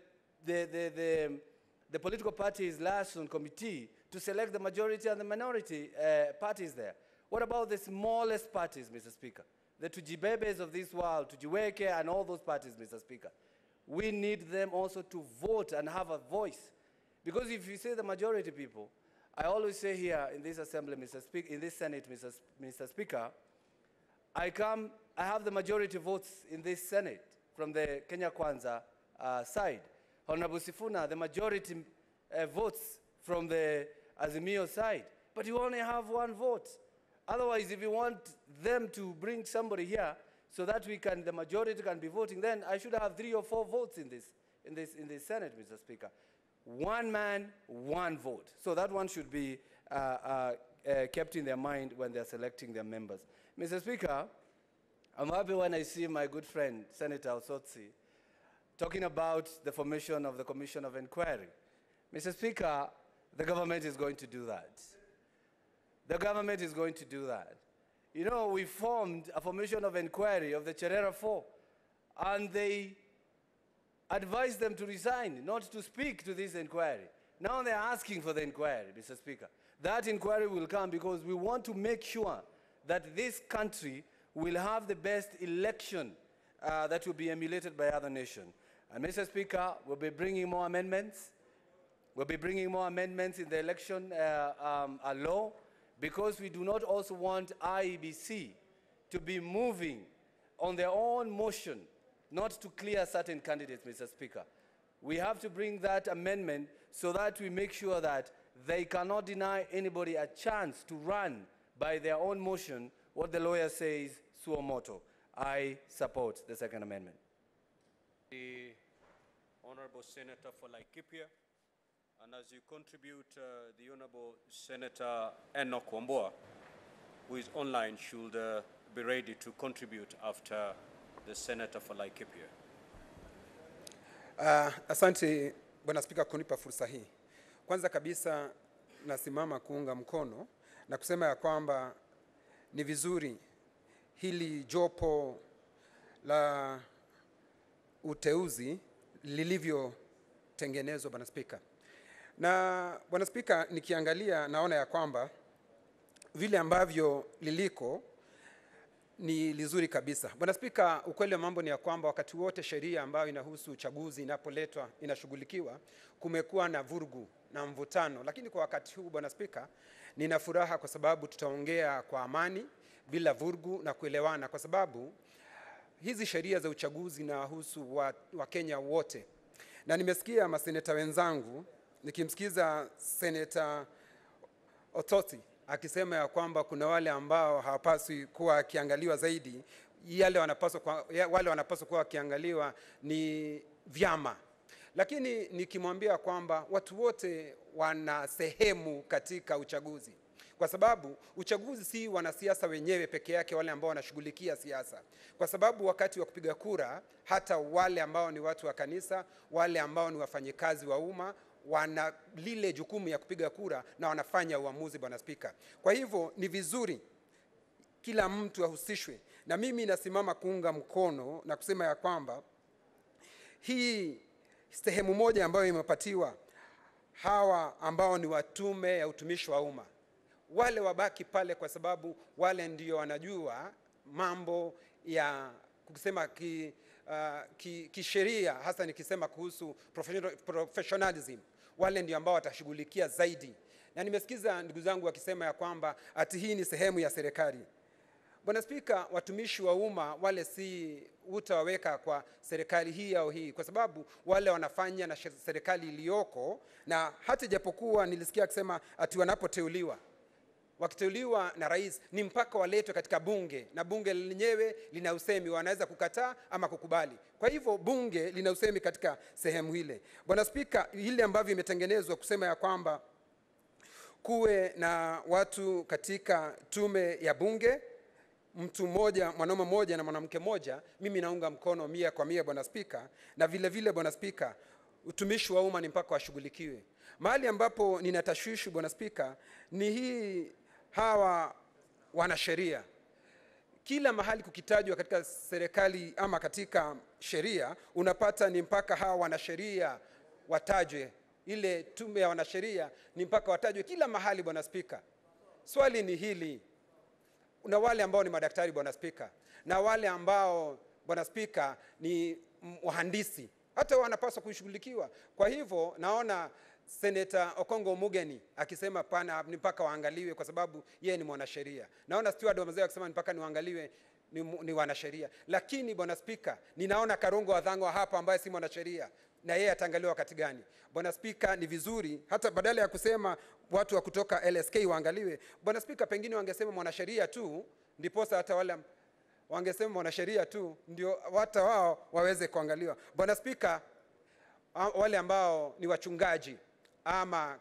political parties liaison committee to select the majority and the minority parties there. What about the smallest parties, Mr. Speaker? The Tujibebes of this world, Tujiweke and all those parties, Mr. Speaker. We need them also to vote and have a voice. Because if you say the majority people, I always say here in this assembly, in this Senate, Mr. Speaker, I have the majority votes in this Senate from the Kenya Kwanza side. Honorable Sifuna, the majority votes from the Azimio side. But you only have one vote. Otherwise, if you want them to bring somebody here so that the majority can be voting, then I should have 3 or 4 votes in this Senate, Mr. Speaker. One man, one vote. So that one should be kept in their mind when they're selecting their members. Mr. Speaker, I'm happy when I see my good friend, Senator Osotsi, talking about the formation of the Commission of Inquiry. Mr. Speaker, the government is going to do that. The government is going to do that. You know, we formed a formation of inquiry of the Cherera 4, and they advised them to resign, not to speak to this inquiry. Now they're asking for the inquiry, Mr. Speaker. That inquiry will come because we want to make sure that this country will have the best election that will be emulated by other nations. And Mr. Speaker, we'll be bringing more amendments. We'll be bringing more amendments in the election law, because we do not also want IEBC to be moving on their own motion, not to clear certain candidates, Mr. Speaker. We have to bring that amendment so that we make sure that they cannot deny anybody a chance to run by their own motion what the lawyer says, suo moto. I support the second amendment. The Honorable Senator for Laikipia, and as you contribute, the Honorable Senator Enoch Wamboa, who is online, should be ready to contribute after the Senator for Laikipia. Asante Bwana Spika kunipa fursa hii. Kwanza kabisa nasimama kuunga mkono na kusema ya kwamba ni vizuri hili jopo la uteuzi lilivyotengenezwa, Bwana Spika. Na Bwana Spika, nikiangalia naona ya kwamba vile ambavyo liliko ni lizuri kabisa. Bwana Spika, ukweli wa mambo ni ya kwamba wakati wote sheria ambayo inahusu uchaguzi inapoletwa, inashughulikiwa, kumekuwa na vurugu na mvutano. Lakini kwa wakati huu, Bwana Spika, nina furaha kwa sababu tutaongea kwa amani bila vurugu na kuelewana, kwa sababu hizi sheria za uchaguzi inahusu wa Kenya wote. Na nimesikia maseneta wenzangu, nikimsikiza Senator Ototi akisema ya kwamba kuna wale ambao hawapaswi kuwa akiangaliwa zaidi, wale wanapaswa kuwa akiangaliwa ni vyama. Lakini nikimwambia kwamba watu wote wana sehemu katika uchaguzi, kwa sababu uchaguzi si wanasiasa wenyewe peke yake wale ambao wanashughulikia siasa. Kwa sababu wakati wa kupiga kura, hata wale ambao ni watu wa kanisa, wale ambao ni wafanyikazi wa umma, wana lile jukumu ya kupiga kura na wanafanya uamuzi, Bwana Spika. Kwa hivyo ni vizuri kila mtu ahusishwe, na mimi nasimama kuunga mkono na kusema ya kwamba hii sehemu moja ambayo imepatiwa hawa ambao ni watume ya utumishi wa umma, wale wabaki pale, kwa sababu wale ndio wanajua mambo ya kusema kisheria, hasa nikisema kuhusu professionalism. Wale ndio ambao watashughulikia zaidi. Na nimesikiza ndugu zangu wakisema ya kwamba ati hii ni sehemu ya serikali. Bwana Spika, watumishi wa umma wale si utawaweka kwa serikali hii au hii, kwa sababu wale wanafanya na serikali iliyoko, na hata japokuwa nilisikia akisema ati wanapoteuliwa, wakiteuliwa na rais ni mpaka waletwe katika bunge, na bunge lenyewe lina usemi, wanaweza kukataa ama kukubali. Kwa hivyo bunge lina usemi katika sehemu ile. Bwana Spika, ile ambavyo imetengenezwa kusema ya kwamba kuwe na watu katika tume ya bunge, mtu mmoja, mwanaume mmoja na mwanamke mmoja, mimi naunga mkono 100% Bwana Spika. Na vile vile Bwana Spika, utumishi wa umma ni mpaka washughulikiwe. Mahali ambapo ninatashwishi Bwana Spika ni hawa wanasheria. Kila mahali kukitajwa katika serikali ama katika sheria, unapata ni mpaka hawa wanasheria watajwe. Ile tume ya wanasheria ni mpaka watajwe kila mahali, Bwana Spika. Swali ni hili, una wale ambao ni madaktari, Bwana Spika, na wale ambao, Bwana Spika, ni wahandisi, hata wanapaswa kushughulikiwa. Kwa hivyo naona Senator Okongo Mugeni akisema pana ni mpaka waangaliwe kwa sababu yeye ni mwanasheria. Naona steward wa mazao akisema mpaka ni waangaliwe ni wanasheria. Lakini Bwana Spika, ninaona Karongo Wadhangwa hapa ambaye si mwanasheria, na yeye ataangaliwa wakati gani? Bwana Spika, ni vizuri hata badala ya kusema watu wa kutoka LSK waangaliwe, Bwana Spika, pengine wangesema mwanasheria tu, ndiposa hata wale wangesema mwanasheria tu ndio hata wao waweze kuangaliwa. Bwana Spika, wale ambao ni wachungaji ama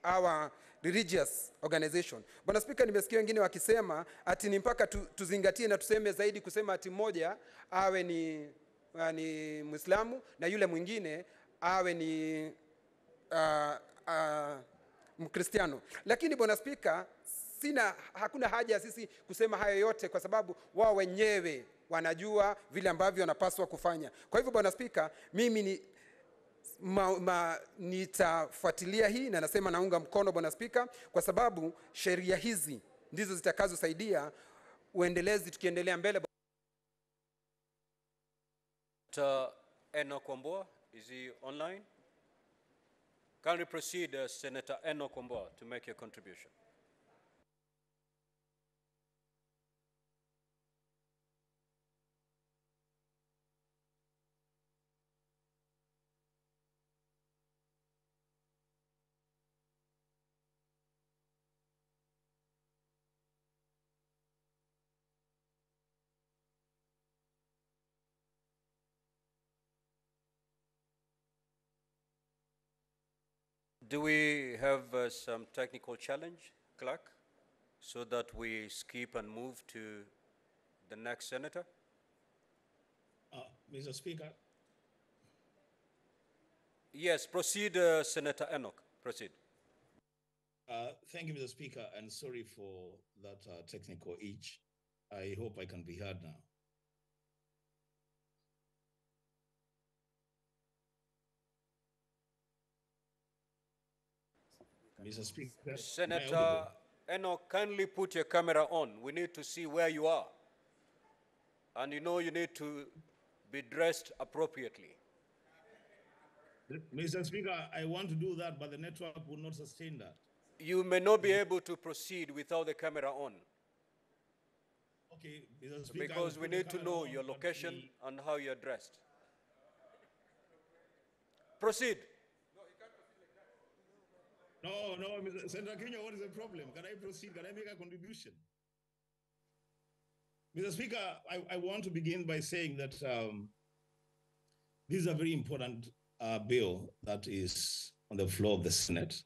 our religious organization. Bwana Spika, nimesikia wengine wakisema ati ni mpaka tuzingatie na tuseme zaidi kusema ati mmoja awe ni Muislamu na yule mwingine awe ni Mkristiano. Lakini Bwana Spika, hakuna haja ya sisi kusema hayo yote kwa sababu wao wenyewe wanajua vile ambavyo wanapaswa kufanya. Kwa hivyo Bwana Spika, mimi nitafuatilia hii na nasema naunga mkono Bwana Spika, kwa sababu sheria hizi ndizo zitakazosaidia uendelezi tukiendelea mbele. Enoch Wambua, is he online? Can we proceed, Senator Enoch Wambua, to make your contribution? Do we have some technical challenge, Clerk, so that we skip and move to the next senator? Mr. Speaker. Yes, proceed, Senator Enoch. Proceed. Thank you, Mr. Speaker, and sorry for that technical hitch. I hope I can be heard now. Mr. Speaker. Senator Enoch, kindly put your camera on. We need to see where you are. And you know you need to be dressed appropriately. Mr. Speaker, I want to do that, but the network will not sustain that. You may not be able to proceed without the camera on. Okay, Mr. Speaker. Because we need to know your location and how you're dressed. Proceed. No, Mr. Senator Kenya, what is the problem? Can I proceed? Can I make a contribution? Mr. Speaker, I want to begin by saying that this is a very important bill that is on the floor of the Senate.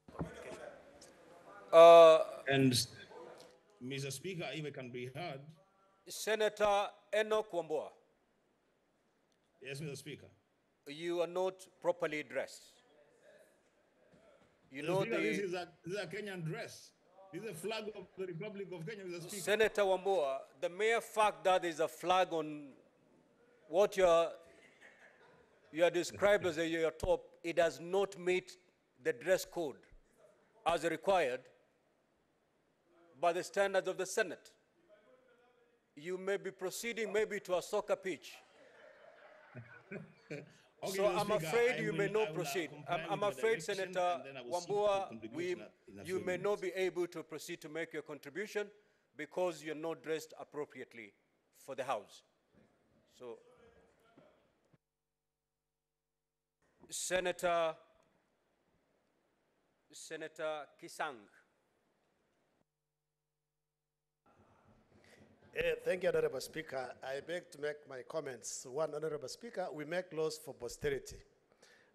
And Mr. Speaker, if I can be heard. Senator Enoch Wambua. Yes, Mr. Speaker. You are not properly dressed. You know Speaker, this is a Kenyan dress. This is a flag of the Republic of Kenya, Mr. Speaker. Senator Wambua, the mere fact that there's a flag on what you are described as your top, it does not meet the dress code as required by the standards of the Senate. You may be proceeding maybe to a soccer pitch. Okay, so I'm Speaker, afraid you may not proceed. I'm afraid, Senator Wambua, you may not be able to proceed to make your contribution because you're not dressed appropriately for the House. So, Senator Kisang. Thank you, Honorable Speaker. I beg to make my comments. One, Honorable Speaker, we make laws for posterity.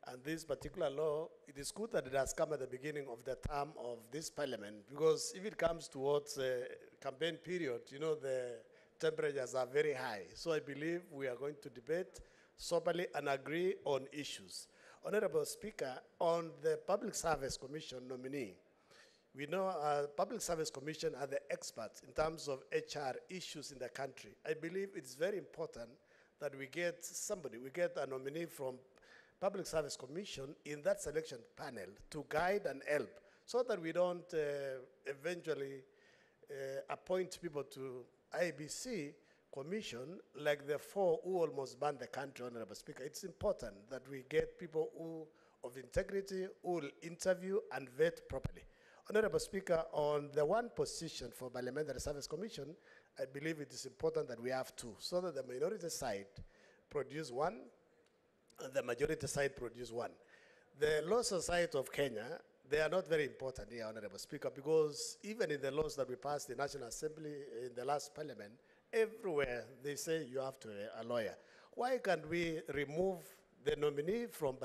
And this particular law, it is good that it has come at the beginning of the term of this parliament, because if it comes towards a campaign period, you know, the temperatures are very high. So I believe we are going to debate soberly and agree on issues. Honorable Speaker, on the Public Service Commission nominee, we know Public Service Commission are the experts in terms of HR issues in the country. I believe it's very important that we get somebody, we get a nominee from Public Service Commission in that selection panel to guide and help, so that we don't eventually appoint people to IEBC Commission like the four who almost banned the country, Honorable Speaker. It's important that we get people who of integrity who will interview and vet properly. Honorable Speaker, on the one position for Parliamentary Service Commission, I believe it is important that we have two, so that the minority side produce one and the majority side produce one. The Law Society of Kenya, they are not very important here, Honorable Speaker, because even in the laws that we passed in the National Assembly in the last Parliament, everywhere they say you have to a lawyer. Why can't we remove the nominee from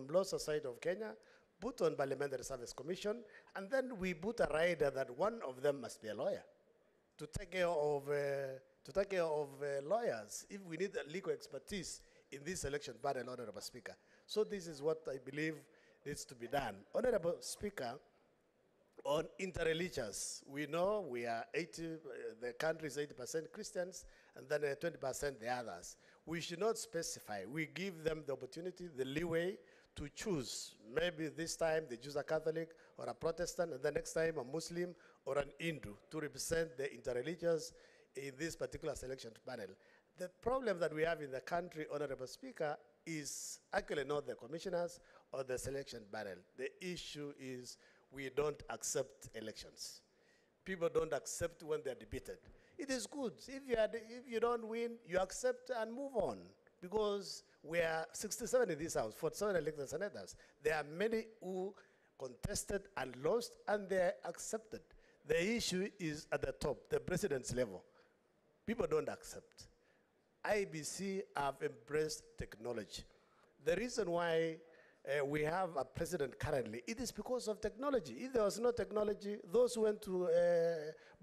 Law Society of Kenya, put on Parliamentary Service Commission, and then we put a rider that one of them must be a lawyer to take care of lawyers if we need legal expertise in this election panel, Honorable Speaker. So this is what I believe needs to be done. Honorable Speaker, on interreligious, we know we are the country is 80% Christians, and then 20% the others. We should not specify. We give them the opportunity, the leeway to choose. Maybe this time they choose a Catholic or a Protestant, and the next time a Muslim or an Hindu to represent the interreligious in this particular selection panel. The problem that we have in the country, Honorable Speaker, is actually not the commissioners or the selection panel. The issue is we don't accept elections. People don't accept when they're debated. It is good. If you don't win, you accept and move on. Because we are 67 in this house, 47 elected senators. There are many who contested and lost, and they accepted. The issue is at the top, the president's level. People don't accept. IEBC have embraced technology. The reason why we have a president currently, it is because of technology. If there was no technology, those who went to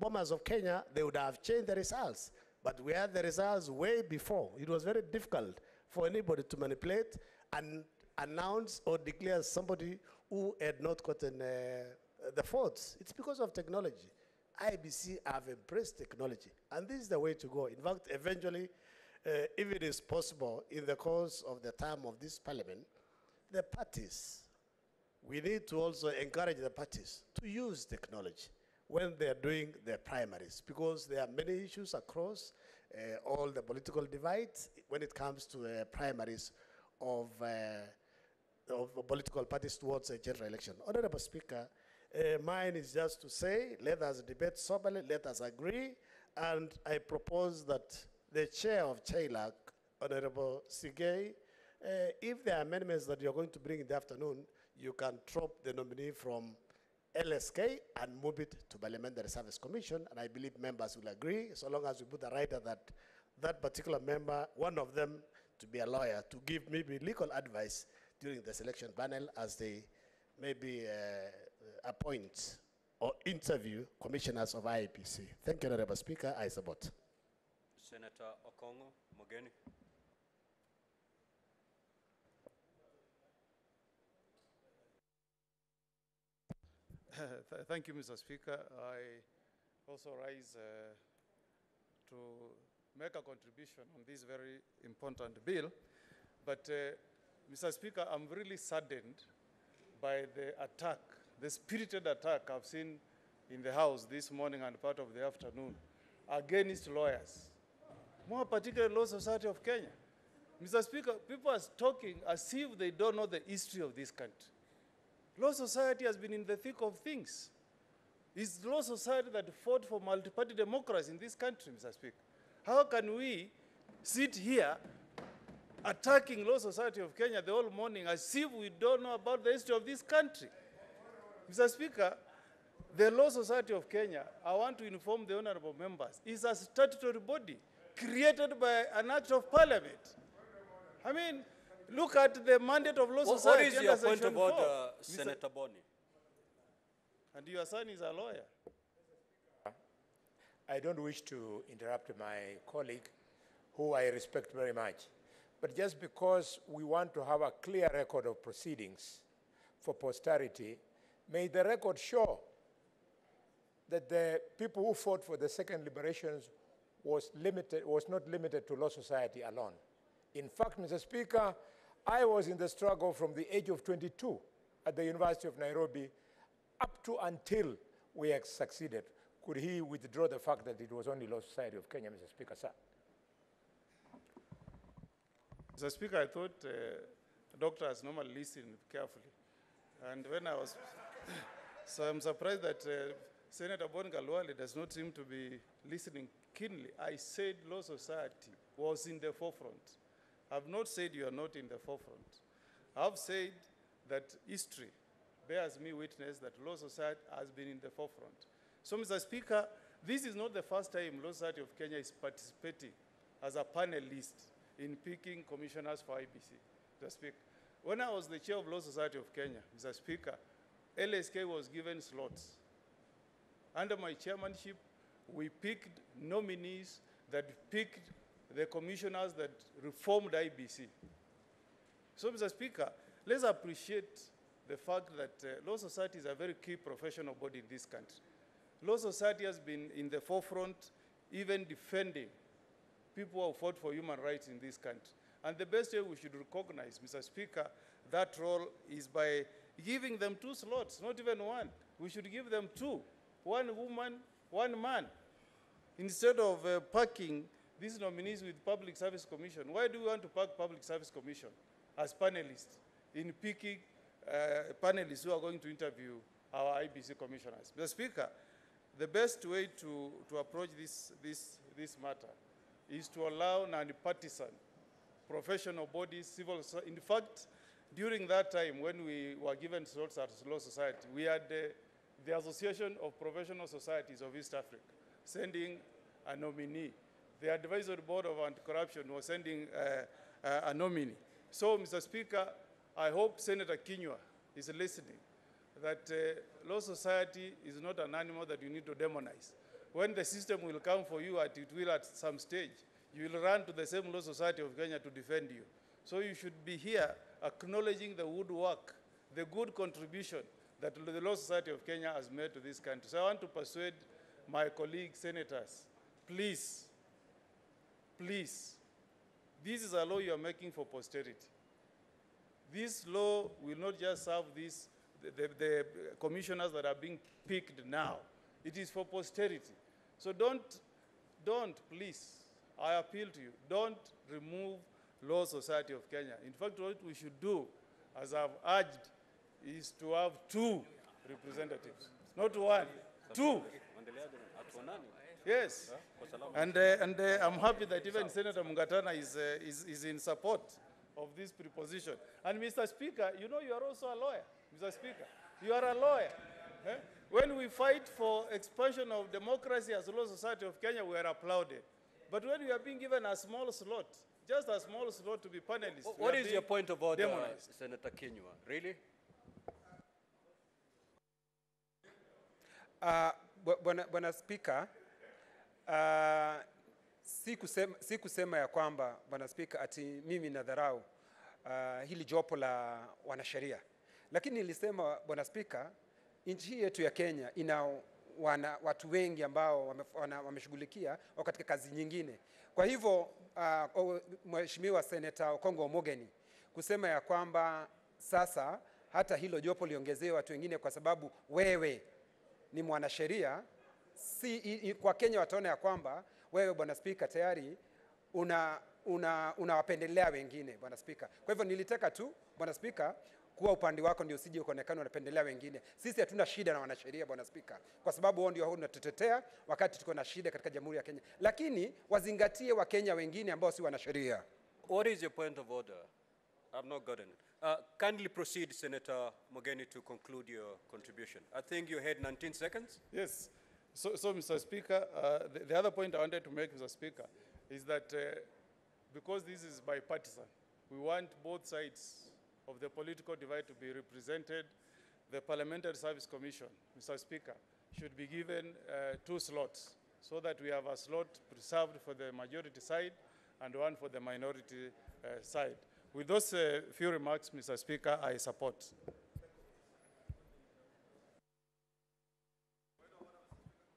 Bomas of Kenya, they would have changed the results. But we had the results way before. It was very difficult for anybody to manipulate and announce or declare somebody who had not gotten the votes. It's because of technology. IEBC have embraced technology, and this is the way to go. In fact, eventually, if it is possible, in the course of the term of this parliament, the parties, we need to also encourage the parties to use technology when they're doing their primaries, because there are many issues across all the political divides when it comes to primaries of political parties towards a general election. Honorable Speaker, mine is just to say, let us debate soberly, let us agree, and I propose that the chair of CHAILAC, Honorable Sigei, if there are amendments that you're going to bring in the afternoon, you can drop the nominee from LSK and move it to Parliamentary Service Commission, and I believe members will agree, so long as we put a rider that that particular member, one of them, to be a lawyer, to give maybe legal advice during the selection panel as they maybe appoint or interview commissioners of IEBC. Thank you, Honorable Speaker. I support. Senator Okongo Mogeni. Thank you, Mr. Speaker. I also rise to make a contribution on this very important bill. But, Mr. Speaker, I'm really saddened by the attack, the spirited attack I've seen in the House this morning and part of the afternoon against lawyers, more particularly Law Society of Kenya. Mr. Speaker, people are talking as if they don't know the history of this country. Law Society has been in the thick of things. It's Law Society that fought for multi-party democracy in this country, Mr. Speaker. How can we sit here attacking Law Society of Kenya the whole morning as if we don't know about the history of this country? Mr. Speaker, the Law Society of Kenya, I want to inform the honorable members, is a statutory body created by an act of parliament. I mean, look at the mandate of Law Society. What is your point of order, Senator Boni? And your son is a lawyer. I don't wish to interrupt my colleague, who I respect very much. But just because we want to have a clear record of proceedings for posterity, may the record show that the people who fought for the second liberations was not limited to Law Society alone. In fact, Mr. Speaker, I was in the struggle from the age of 22 at the University of Nairobi up to until we had succeeded. Could he withdraw the fact that it was only Law Society of Kenya, Mr. Speaker, sir? Mr. Speaker, I thought doctors normally listen carefully. And when I was, so I'm surprised that Senator Bon Galwale does not seem to be listening keenly. I said Law Society was in the forefront. I've not said you are not in the forefront. I've said that history bears me witness that Law Society has been in the forefront. So, Mr. Speaker, this is not the first time Law Society of Kenya is participating as a panelist in picking commissioners for IEBC. Mr. Speaker, when I was the chair of Law Society of Kenya, Mr. Speaker, LSK was given slots. Under my chairmanship, we picked nominees that picked the commissioners that reformed IEBC. So, Mr. Speaker, let's appreciate the fact that Law Society is a very key professional body in this country. Law Society has been in the forefront, even defending people who have fought for human rights in this country. And the best way we should recognize, Mr. Speaker, that role is by giving them 2 slots, not even 1. We should give them 2, 1 woman, 1 man. Instead of packing these nominees with Public Service Commission, why do we want to pack Public Service Commission as panelists in picking panelists who are going to interview our IEBC commissioners? Mr. Speaker, the best way to approach this matter is to allow non-partisan professional bodies, civil society. In fact, during that time when we were given slots at Law Society, we had the Association of Professional Societies of East Africa sending a nominee. The Advisory Board of Anti-Corruption was sending a nominee. So, Mr. Speaker, I hope Senator Kinyua is listening, that Law Society is not an animal that you need to demonize. When the system will come for you, it will at some stage, you will run to the same Law Society of Kenya to defend you. So you should be here acknowledging the good work, the good contribution that the Law Society of Kenya has made to this country. So I want to persuade my colleague senators, please, please, this is a law you are making for posterity. This law will not just serve the commissioners that are being picked now. It is for posterity. So don't, please, I appeal to you, don't remove Law Society of Kenya. In fact, what we should do, as I've urged, is to have 2 representatives, not 1, 2. Yes, and I'm happy that even Senator Mungatana is in support of this proposition. And Mr. Speaker, you know you are also a lawyer, Mr. Speaker. You are a lawyer. Eh? When we fight for expansion of democracy as Law Society of Kenya, we are applauded. But when we are being given a small slot, just a small slot to be panelists, what is your point of order, demonized. Senator Kinyua? Really? Bwana Spika, si kusema ya kwamba Bwana Spika ati mimi nadharau hili jopo la wanasheria, lakini nilisema Bwana Spika, nchi yetu ya Kenya ina watu wengi ambao wameshughulikia wako katika kazi nyingine. Kwa hivyo Mheshimiwa Senator Okongo Omogeni kusema ya kwamba sasa hata hilo jopo liongezewe watu wengine kwa sababu wewe ni mwanasheria, kwa Kenya wataona ya kwamba wewe Bwana Spika tayari unawapendelea wengine Bwana Spika. Kwa hivyo nilitaka tu Bwana Spika kuwa upande wako ndio usije ukaonekana unapendelea wengine. Sisi hatuna shida na wanasheria Bwana Spika, kwa sababu wao ndio unatutetea wakati tuko na shida katika Jamhuri ya Kenya. Lakini wazingatie Wakenya wengine ambao si wanasheria. What is your point of order? I've not gotten it. Kindly proceed, Senator Mogeni, to conclude your contribution. I think you had 19 seconds. Yes. So Mr. Speaker, the other point I wanted to make, Mr. Speaker, is that because this is bipartisan, we want both sides of the political divide to be represented. The Parliamentary Service Commission, Mr. Speaker, should be given 2 slots so that we have a slot reserved for the majority side and 1 for the minority side. With those few remarks, Mr. Speaker, I support.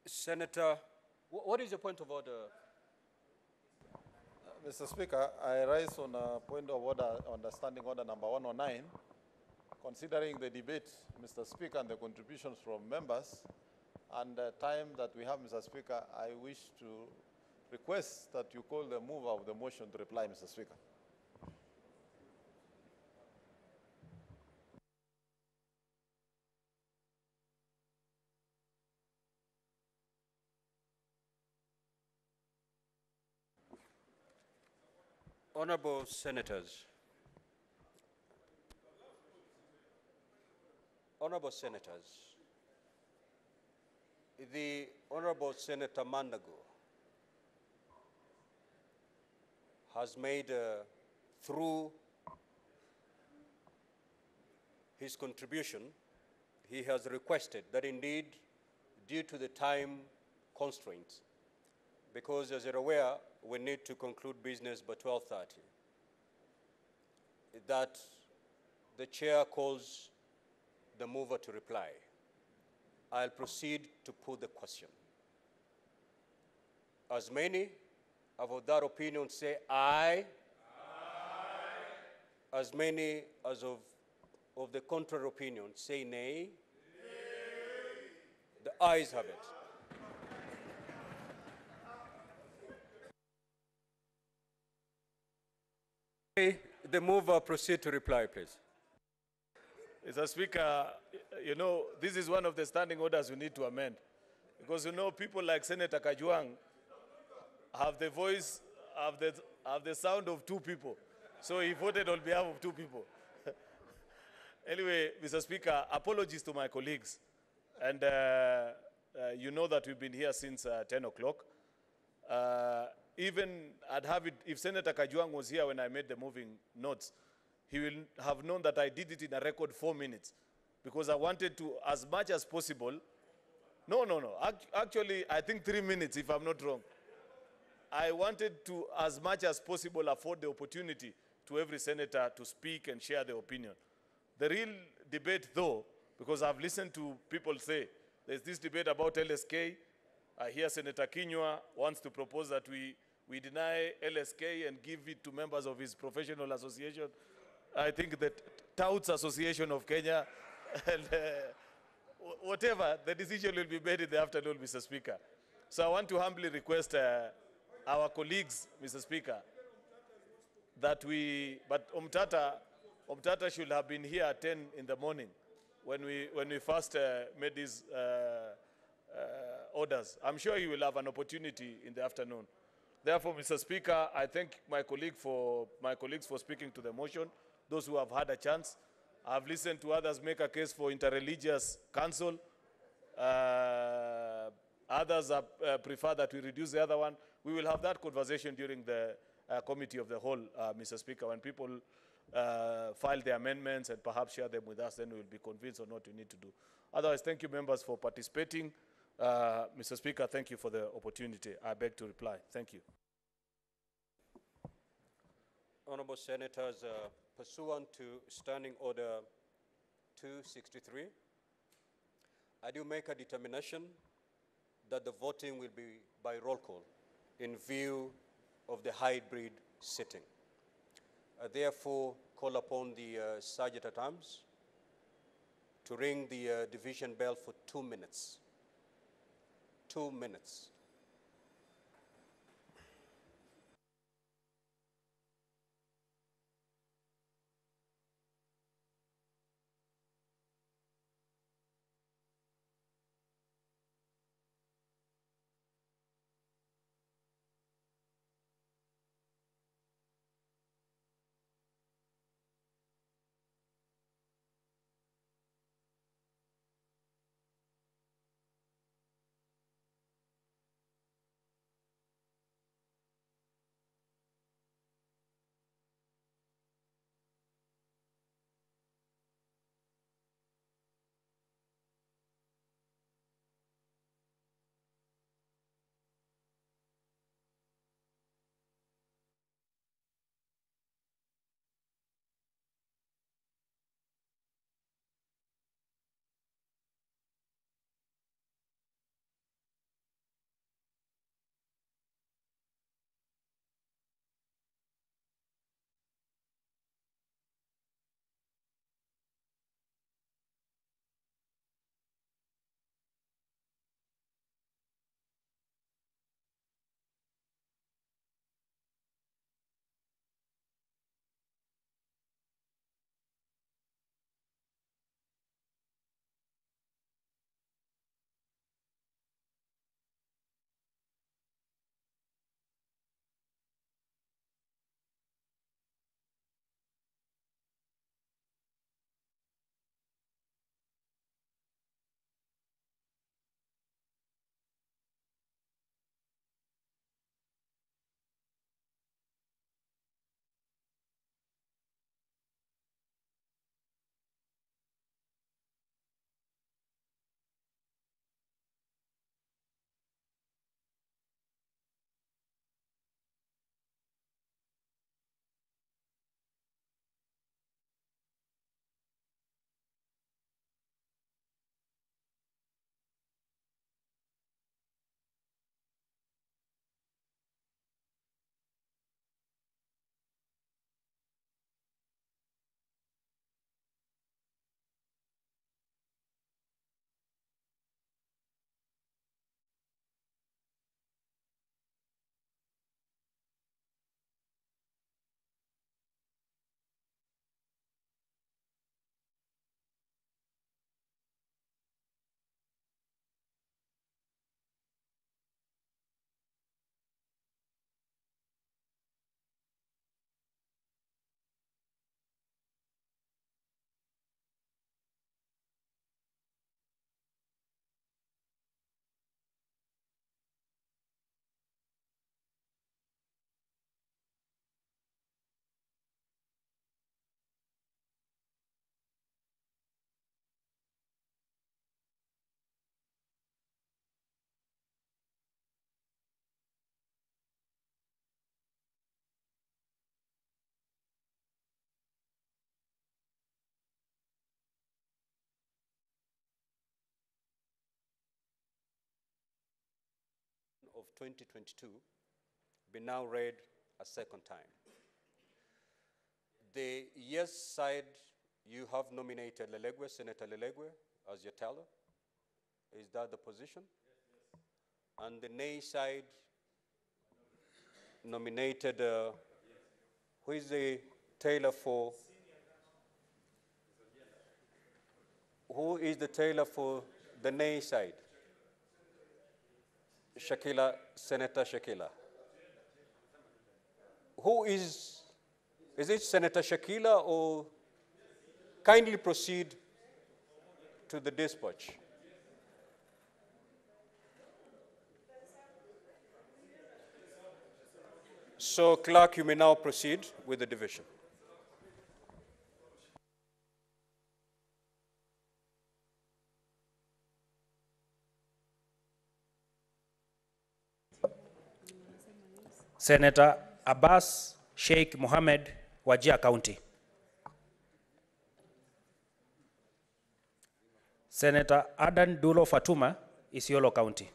Senator, what is your point of order? Mr. Speaker, I rise on a point of order, understanding order number 109. Considering the debate, Mr. Speaker, and the contributions from members, and the time that we have, Mr. Speaker, I wish to request that you call the mover of the motion to reply, Mr. Speaker. Honorable Senators, the Honorable Senator Mandago has made, through his contribution, he has requested that indeed, due to the time constraints, because as you're aware, we need to conclude business by 12:30, that the chair calls the mover to reply. I'll proceed to put the question. As many of that opinion say aye. As many as of the contrary opinion say nay. The ayes have it. The mover proceed to reply, please. Mr. Speaker, you know, this is one of the standing orders we need to amend. Because, you know, people like Senator Kajwang have the voice, have the sound of two people. So he voted on behalf of two people. Anyway, Mr. Speaker, apologies to my colleagues. And you know that we've been here since 10 o'clock. Even I'd have it, if Senator Kajwang was here when I made the moving notes, he will have known that I did it in a record 4 minutes. Because I wanted to, as much as possible, no. Actually, I think 3 minutes, if I'm not wrong. I wanted to, as much as possible, afford the opportunity to every senator to speak and share their opinion. The real debate, though, because I've listened to people say, there's this debate about LSK. I hear Senator Kinyua wants to propose that we deny LSK and give it to members of his professional association. I think that Touts Association of Kenya, and whatever, the decision will be made in the afternoon, Mr. Speaker. So I want to humbly request our colleagues, Mr. Speaker, that but Omtata should have been here at 10 in the morning when we first made these orders. I'm sure he will have an opportunity in the afternoon. Therefore, Mr. Speaker, I thank my colleagues for speaking to the motion, those who have had a chance. I've listened to others make a case for interreligious council. Others prefer that we reduce the other one. We will have that conversation during the committee of the whole, Mr. Speaker, when people file their amendments and perhaps share them with us, then we will be convinced on what we need to do. Otherwise, thank you, members, for participating. Mr. Speaker, thank you for the opportunity. I beg to reply. Thank you. Honorable Senators, pursuant to Standing Order 263, I do make a determination that the voting will be by roll call in view of the hybrid sitting. I therefore call upon the Sergeant at Arms to ring the division bell for 2 minutes. 2 minutes. of 2022 be now read a second time. The yes side, you have nominated Lelegwe, Senator Lelegwe, as your teller. Is that the position? Yes. And the nay side nominated, who is the tailor for? Who is the tailor for the nay side? Shakila, Senator Shakila. Who is it Senator Shakila, or kindly proceed to the dispatch? So, clerk, you may now proceed with the division. Senator Abbas Sheikh Mohammed, Wajir County. Senator Adan Dulo Fatuma, Isiolo County.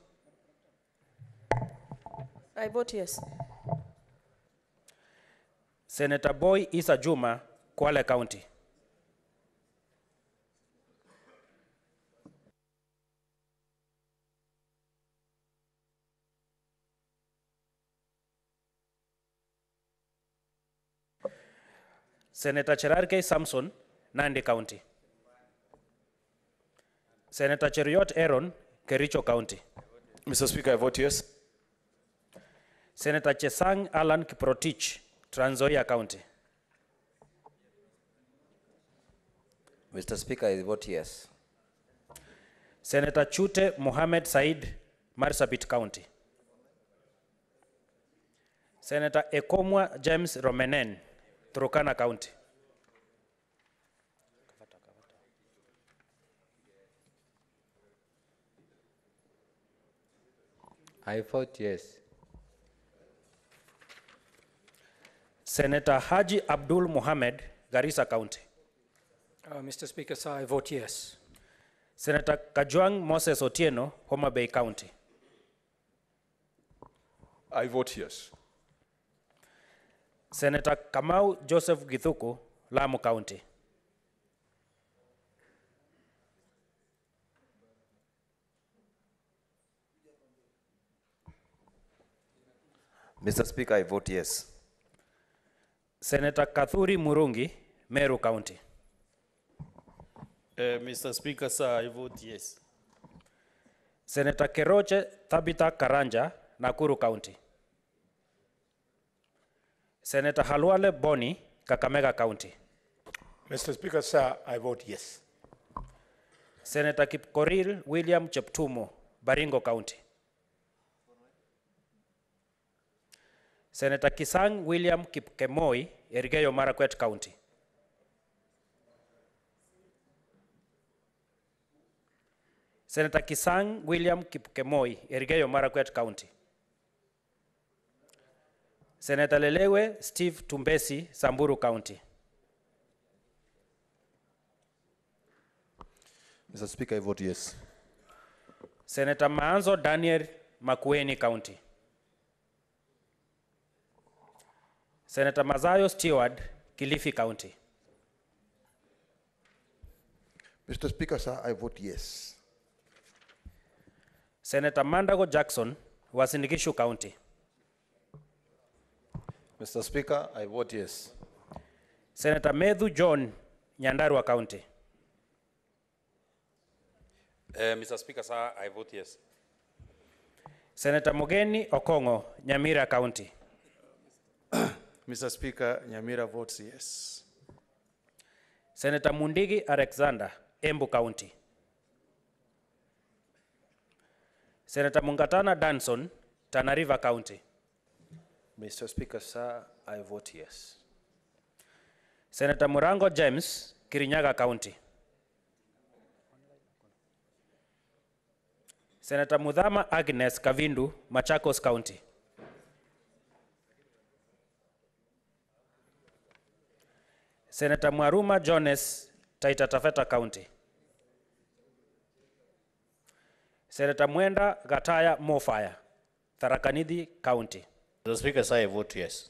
I vote yes. Senator Boy Isa Juma, Kwale County. Senator Cherargei Samson, Nandi County. Senator Cheriot Aaron, Kericho County. Mr. Speaker, I vote yes. Senator Chesang Alan Kiprotich, Trans Nzoia County. Mr. Speaker, I vote yes. Senator Chute Mohammed Said, Marsabit County. Senator Ekomwa James Romenen, Turkana County. I vote yes. Senator Haji Abdul Mohammed, Garissa County. Mr. Speaker, sir, I vote yes. Senator Kajwang Moses Otieno, Homa Bay County. I vote yes. Senator Kamau Joseph Githuku, Lamu County. Mr. Speaker, I vote yes. Senator Kathuri Murungi, Meru County. Mr. Speaker, sir, I vote yes. Senator Keroche Thabita Karanja, Nakuru County. Senator Halwale Boni, Kakamega County. Mr. Speaker, sir, I vote yes. Senator Kipkoril William Cheptumo, Baringo County. Senator Kisang William Kipkemoi, Elgeyo Marakwet County. Senator Kisang William Kipkemoi, Elgeyo Marakwet County. Senator Lelewe Steve Tumbesi, Samburu County. Mr. Speaker, I vote yes. Senator Maanzo Daniel, Makueni County. Senator Mazayo Stewart, Kilifi County. Mr. Speaker, sir, I vote yes. Senator Mandago Jackson, Uasin Gishu County. Mr. Speaker, I vote yes. Senator Medhu John, Nyandarua County. Mr. Speaker, sir, I vote yes. Senator Mogeni Okongo, Nyamira County. Mr. Speaker, Nyamira votes yes. Senator Mundigi Alexander, Embu County. Senator Mungatana Danson, Tana River County. Mr. Speaker, sir, I vote yes. Senator Murango James, Kirinyaga County. Senator Mudhama Agnes Kavindu, Machakos County. Senator Mwaruma Jones, Taita Taveta County. Senator Mwenda Gataya Mofaya, Tharaka Nithi County. Mr. Speaker, sir, I vote yes.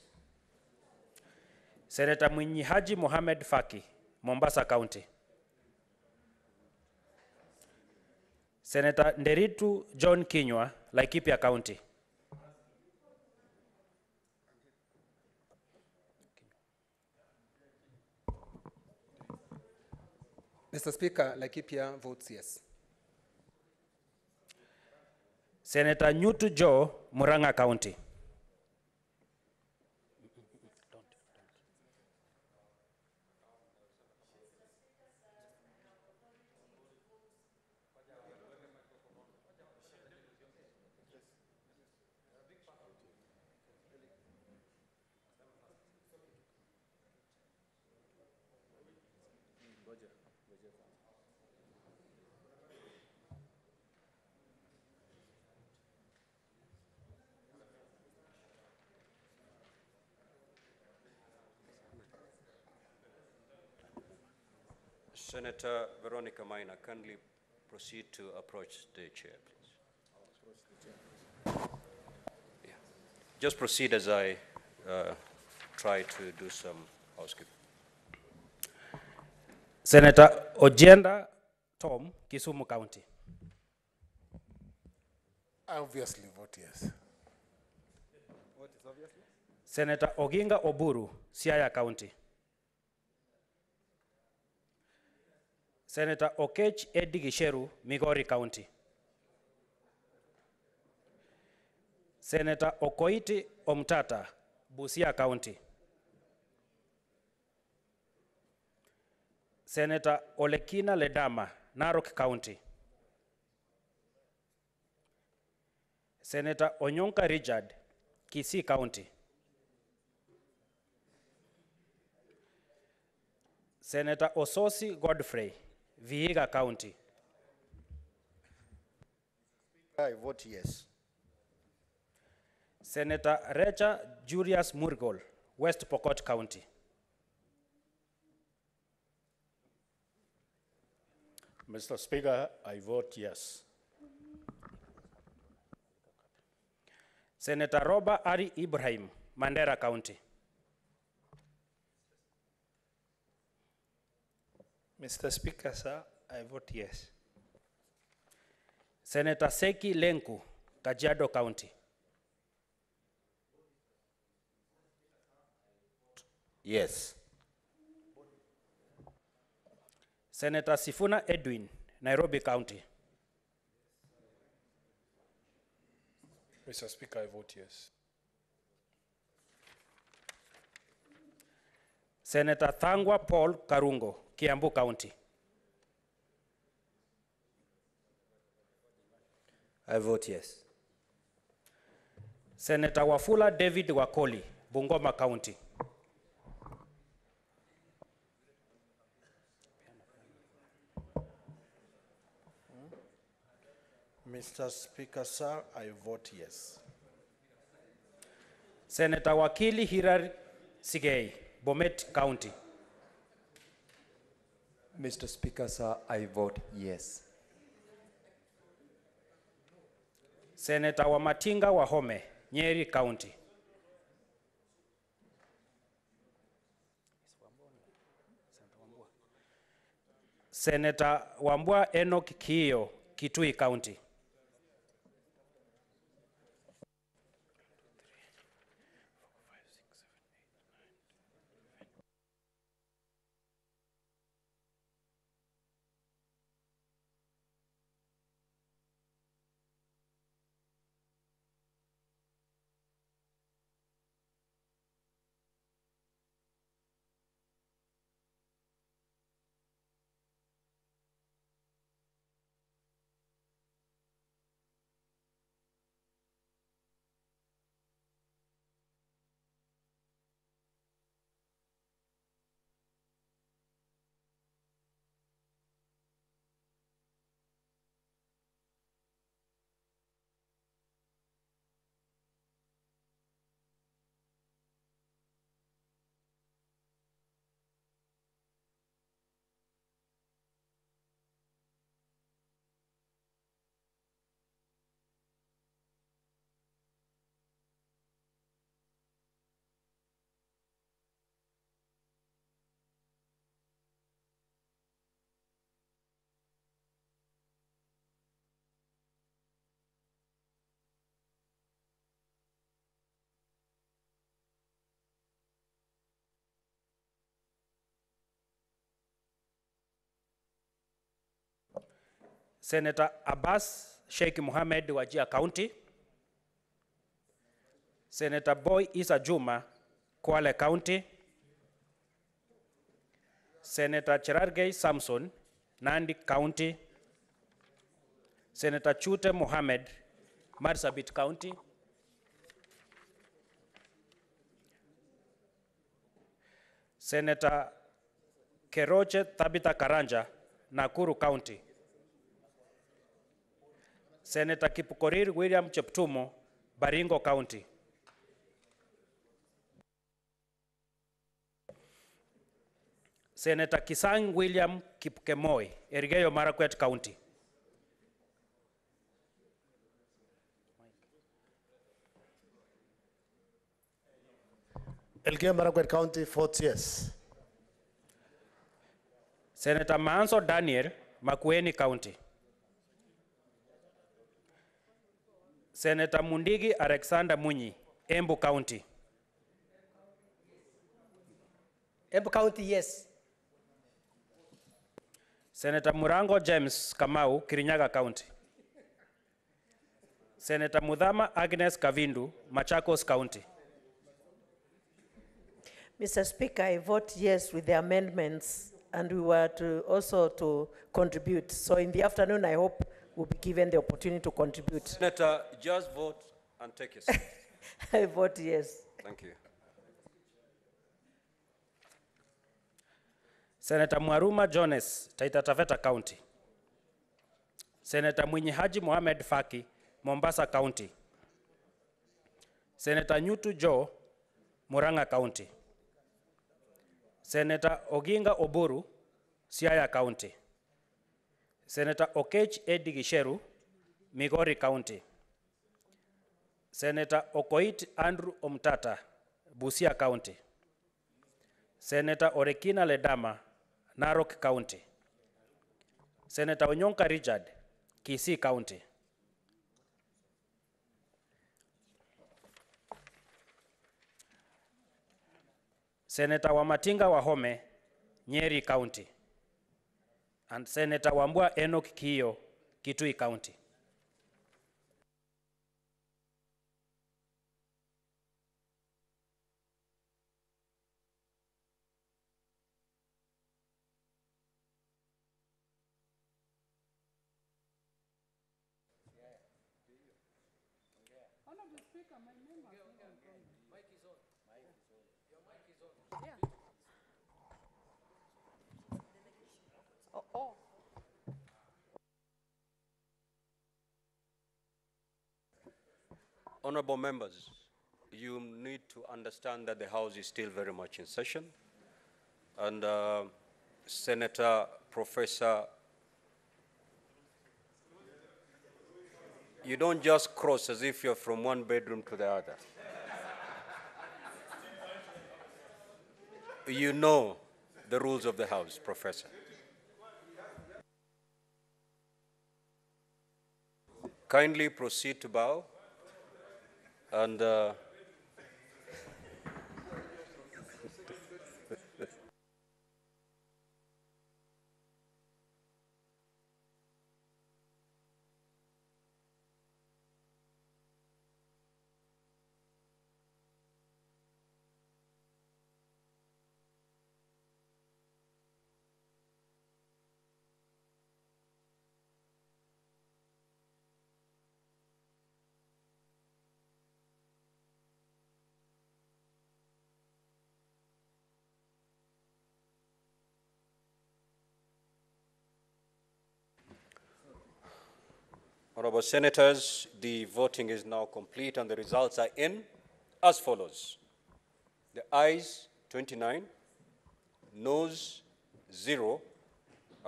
Senator Mwinyi Haji Mohamed Faki, Mombasa County. Senator Nderitu John Kinyua, Laikipia County. Mr. Speaker, Laikipia votes yes. Senator Nyutu Joe, Murang'a County. Senator Veronica Maina, kindly proceed to approach the chair, please. Yeah. Just proceed as I try to do some housekeeping. Senator Ojenda Tom, Kisumu County. I obviously vote yes. What is obviously? Senator Oginga Oburu, Siaya County. Senator Okech Eddy Gisheru, Migori County. Senator Okoiti Omtata, Busia County. Senator Olekina Ledama, Narok County. Senator Onyonka Richard, Kisii County. Senator Ososi Godfrey, Vihiga County. I vote yes. Senator Recha Julius Murgol, West Pokot County. Mr. Speaker, I vote yes. Senator Roba Ari Ibrahim, Mandera County. Mr. Speaker, sir, I vote yes. Senator Seki Lenku, Kajiado County. Yes. Senator Sifuna Edwin, Nairobi County. Mr. Speaker, I vote yes. Senator Thangwa Paul Karungo, Kiambu County. I vote yes. Senator Wafula David Wakoli, Bungoma County. Mr. Speaker, sir, I vote yes. Senator Wakili Hirar Sigei, Bomet County. Mr. Speaker, sir, I vote yes. Senator Wamatinga Wahome, Nyeri County. Senator Wambua Enoch Kiyo, Kitui County. Senator Abbas Sheikh Mohammed Wajir County, Senator Boy Isa Juma, Kwale County, Senator Cherargei Samson, Nandi County, Senator Chute Mohammed, Marsabit County, Senator Keroche Tabitha Karanja, Nakuru County, Senator Kipukorir William Cheptumo, Baringo County, Senator Kisang William Kipkemoi, Elgeyo Marakwet County, Elgeyo Marakwet County, 4 yes. Senator Manso Daniel, Makueni County, Senator Mundigi Alexander Munyi, Embu County, Embu County, yes. Senator Murango James Kamau, Kirinyaga County, Senator Mudhama Agnes Kavindu, Machakos County. Mr. Speaker, I vote yes with the amendments, and we were to also to contribute. So in the afternoon, I hope we'll be given the opportunity to contribute. Senator, just vote and take your seat. I vote yes. Thank you. Senator Mwaruma Jones, Taita Taveta County, Senator Mwinyi Haji Mohamed Faki, Mombasa County, Senator Nyutu Joe, Murang'a County, Senator Oginga Oburu, Siaya County, Senator Okech Edi Gisheru, Migori County, Senator Okoit Andrew Omtata, Busia County, Senator Orekina Ledama, Narok County, Senator Onyonka Richard, Kisii County, Senator Wamatinga Wahome, Nyeri County, and Senator Wambua Enoch Kiyo, Kitui County. Honorable members, you need to understand that the House is still very much in session. And Senator, Professor, you don't just cross as if you're from one bedroom to the other. You know the rules of the House, Professor. Kindly proceed to bow. And Honorable Senators, the voting is now complete and the results are in as follows. The ayes, 29, noes, 0,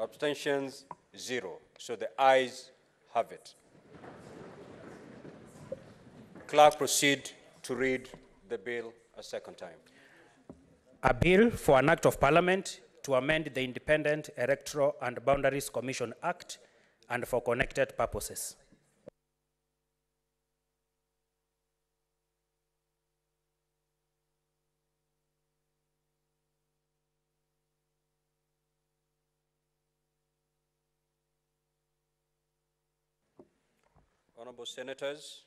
abstentions, 0. So the ayes have it. Clerk, proceed to read the bill a second time. A bill for an act of parliament to amend the Independent Electoral and Boundaries Commission Act and for connected purposes. Honorable Senators,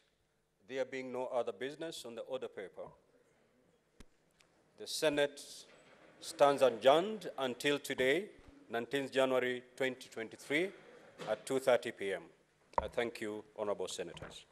there being no other business on the order paper, the Senate stands adjourned until today, 19th January 2023 at 2:30 p.m. I thank you, Honorable Senators.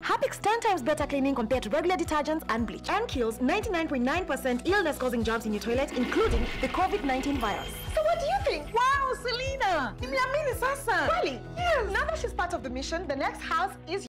Harpic's 10 times better cleaning compared to regular detergents and bleach, and kills 99.9% illness-causing germs in your toilet, including the COVID-19 virus. So what do you think? Wow, Selena! Nimeamini sasa. Really? Yes. Now that she's part of the mission, the next house is